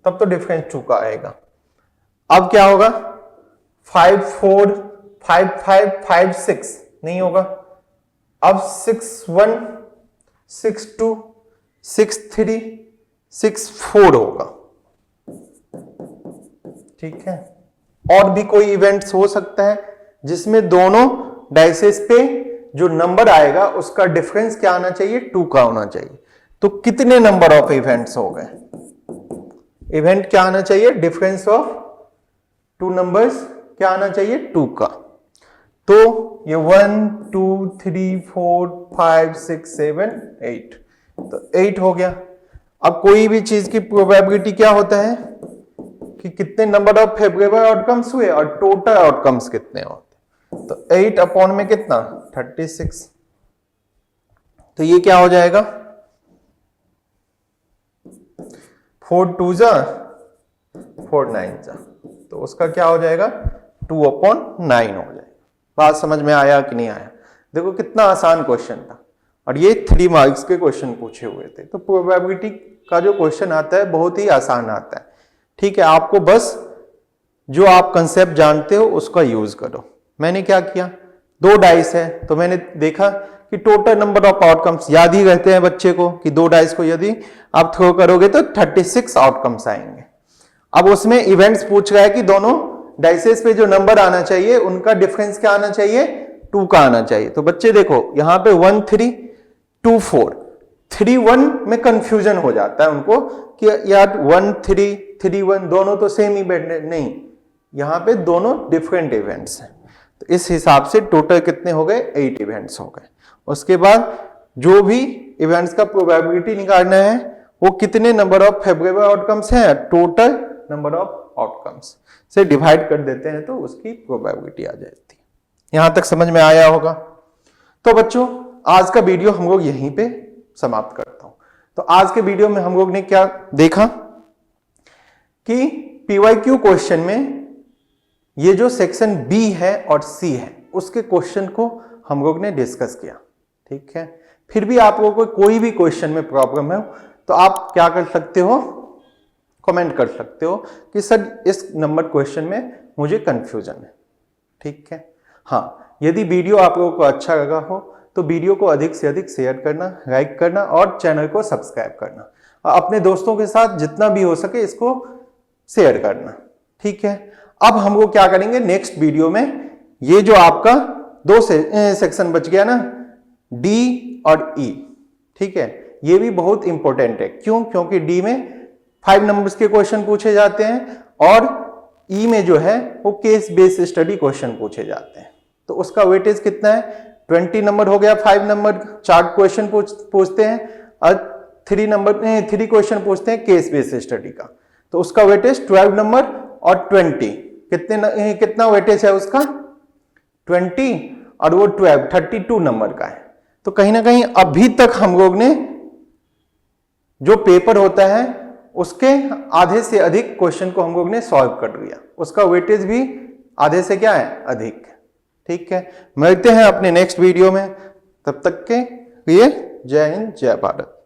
तब तो डिफरेंस 2 का आएगा। अब क्या होगा? 5 4 5 5 5 6 नहीं होगा। अब 6 1 6 2 6 3 6 4 होगा। ठीक है, और भी कोई इवेंट्स हो सकता है जिसमें दोनों डाइसेस पे जो नंबर आएगा उसका डिफरेंस क्या आना चाहिए? 2 का होना चाहिए। तो कितने नंबर ऑफ इवेंट्स हो गए? इवेंट क्या आना चाहिए? डिफरेंस ऑफ 2 नंबर्स क्या आना चाहिए? 2 का। तो ये 1 2 3 4 5 6 7 8, तो 8 हो गया। अब कोई भी चीज की प्रोबेबिलिटी क्या होता है कि कितने नंबर ऑफ फेवरेबल आउटकम्स हुए और टोटल आउटकम्स कितने होते हैं। तो 8 अपॉन में कितना 36, तो ये क्या हो जाएगा 4 2 जा 4 9 जा, तो उसका क्या हो जाएगा 2 अपॉन 9 हो जाएगा। बात समझ में आया कि नहीं आया? देखो कितना आसान क्वेश्चन था और ये 3 मार्क्स के क्वेश्चन पूछे हुए थे। तो प्रोबेबिलिटी का जो क्वेश्चन आता है बहुत ही आसान आता है। ठीक है, आपको बस जो आप कंसेप्ट जानते हो उसका यूज करो। मैंने क्या किया, 2 डाइस है तो मैंने देखा कि टोटल नंबर ऑफ आउटकम्स याद ही रहते हैं बच्चे को कि 2 डाइस को यदि आप थ्रो करोगे तो 36 आउटकम्स आएंगे। अब उसमें इवेंट्स पूछ रहा है कि दोनों डाइसेस पे जो नंबर आना चाहिए उनका डिफरेंस क्या आना चाहिए 2 का आना चाहिए। तो बच्चे देखो यहां पे 1 3 2 4 3 1 में कंफ्यूजन हो जाता है उनको कि यार 1 3 3 1 दोनों तो सेम इवेंट है, नहीं, यहां पे दोनों डिफरेंट इवेंट्स हैं। तो इस हिसाब से टोटल कितने हो गए 8 इवेंट्स हो गए। उसके बाद जो भी इवेंट्स का प्रोबेबिलिटी निकालना है वो कितने नंबर ऑफ फेवरेबल आउटकम्स हैं टोटल नंबर ऑफ आउटकम्स से डिवाइड कर देते हैं तो उसकी प्रोबेबिलिटी आ जाती है। यहां तक समझ में आया होगा। तो बच्चों आज का वीडियो हम लोग यहीं पे समाप्त करता हूं। तो आज के वीडियो में हम लोग ने क्या देखा कि पीवाईक्यू क्वेश्चन में ये जो सेक्शन बी है और सी है उसके क्वेश्चन को हम लोग ने डिस्कस किया। ठीक है, फिर भी आप लोगों को कोई भी क्वेश्चन में प्रॉब्लम है तो आप क्या कर सकते हो, कमेंट कर सकते हो कि सर इस नंबर क्वेश्चन में मुझे कंफ्यूजन है। ठीक है, हाँ, यदि वीडियो आप लोगों को अच्छा लगा हो तो वीडियो को अधिक से अधिक शेयर करना, लाइक करना और चैनल को सब्सक्राइब करना और अपने दोस्तों के साथ जितना भी हो सके इसको शेयर करना। ठीक है, अब हम लोग क्या करेंगे नेक्स्ट वीडियो में, ये जो आपका 2 सेक्शन बच गया ना डी और ई, ठीक है, ये भी बहुत इंपॉर्टेंट है। क्यों? क्योंकि डी में 5 नंबर्स के क्वेश्चन पूछे जाते हैं और ई में जो है वो केस बेस्ड स्टडी क्वेश्चन पूछे जाते हैं। तो उसका वेटेज कितना है 20 नंबर हो गया, 5 नंबर 4 क्वेश्चन पूछते हैं और 3 क्वेश्चन पूछते हैं केस बेस्ड स्टडी का, तो उसका वेटेज 12 नंबर और 20 कितना वेटेज है उसका 20 और वो 12 32 नंबर का है। तो कहीं ना कहीं अभी तक हम लोग ने जो पेपर होता है उसके आधे से अधिक क्वेश्चन को हम लोग ने सॉल्व कर लिया, उसका वेटेज भी आधे से क्या है अधिक। ठीक है, मिलते हैं अपने नेक्स्ट वीडियो में, तब तक के लिए जय हिंद जय भारत।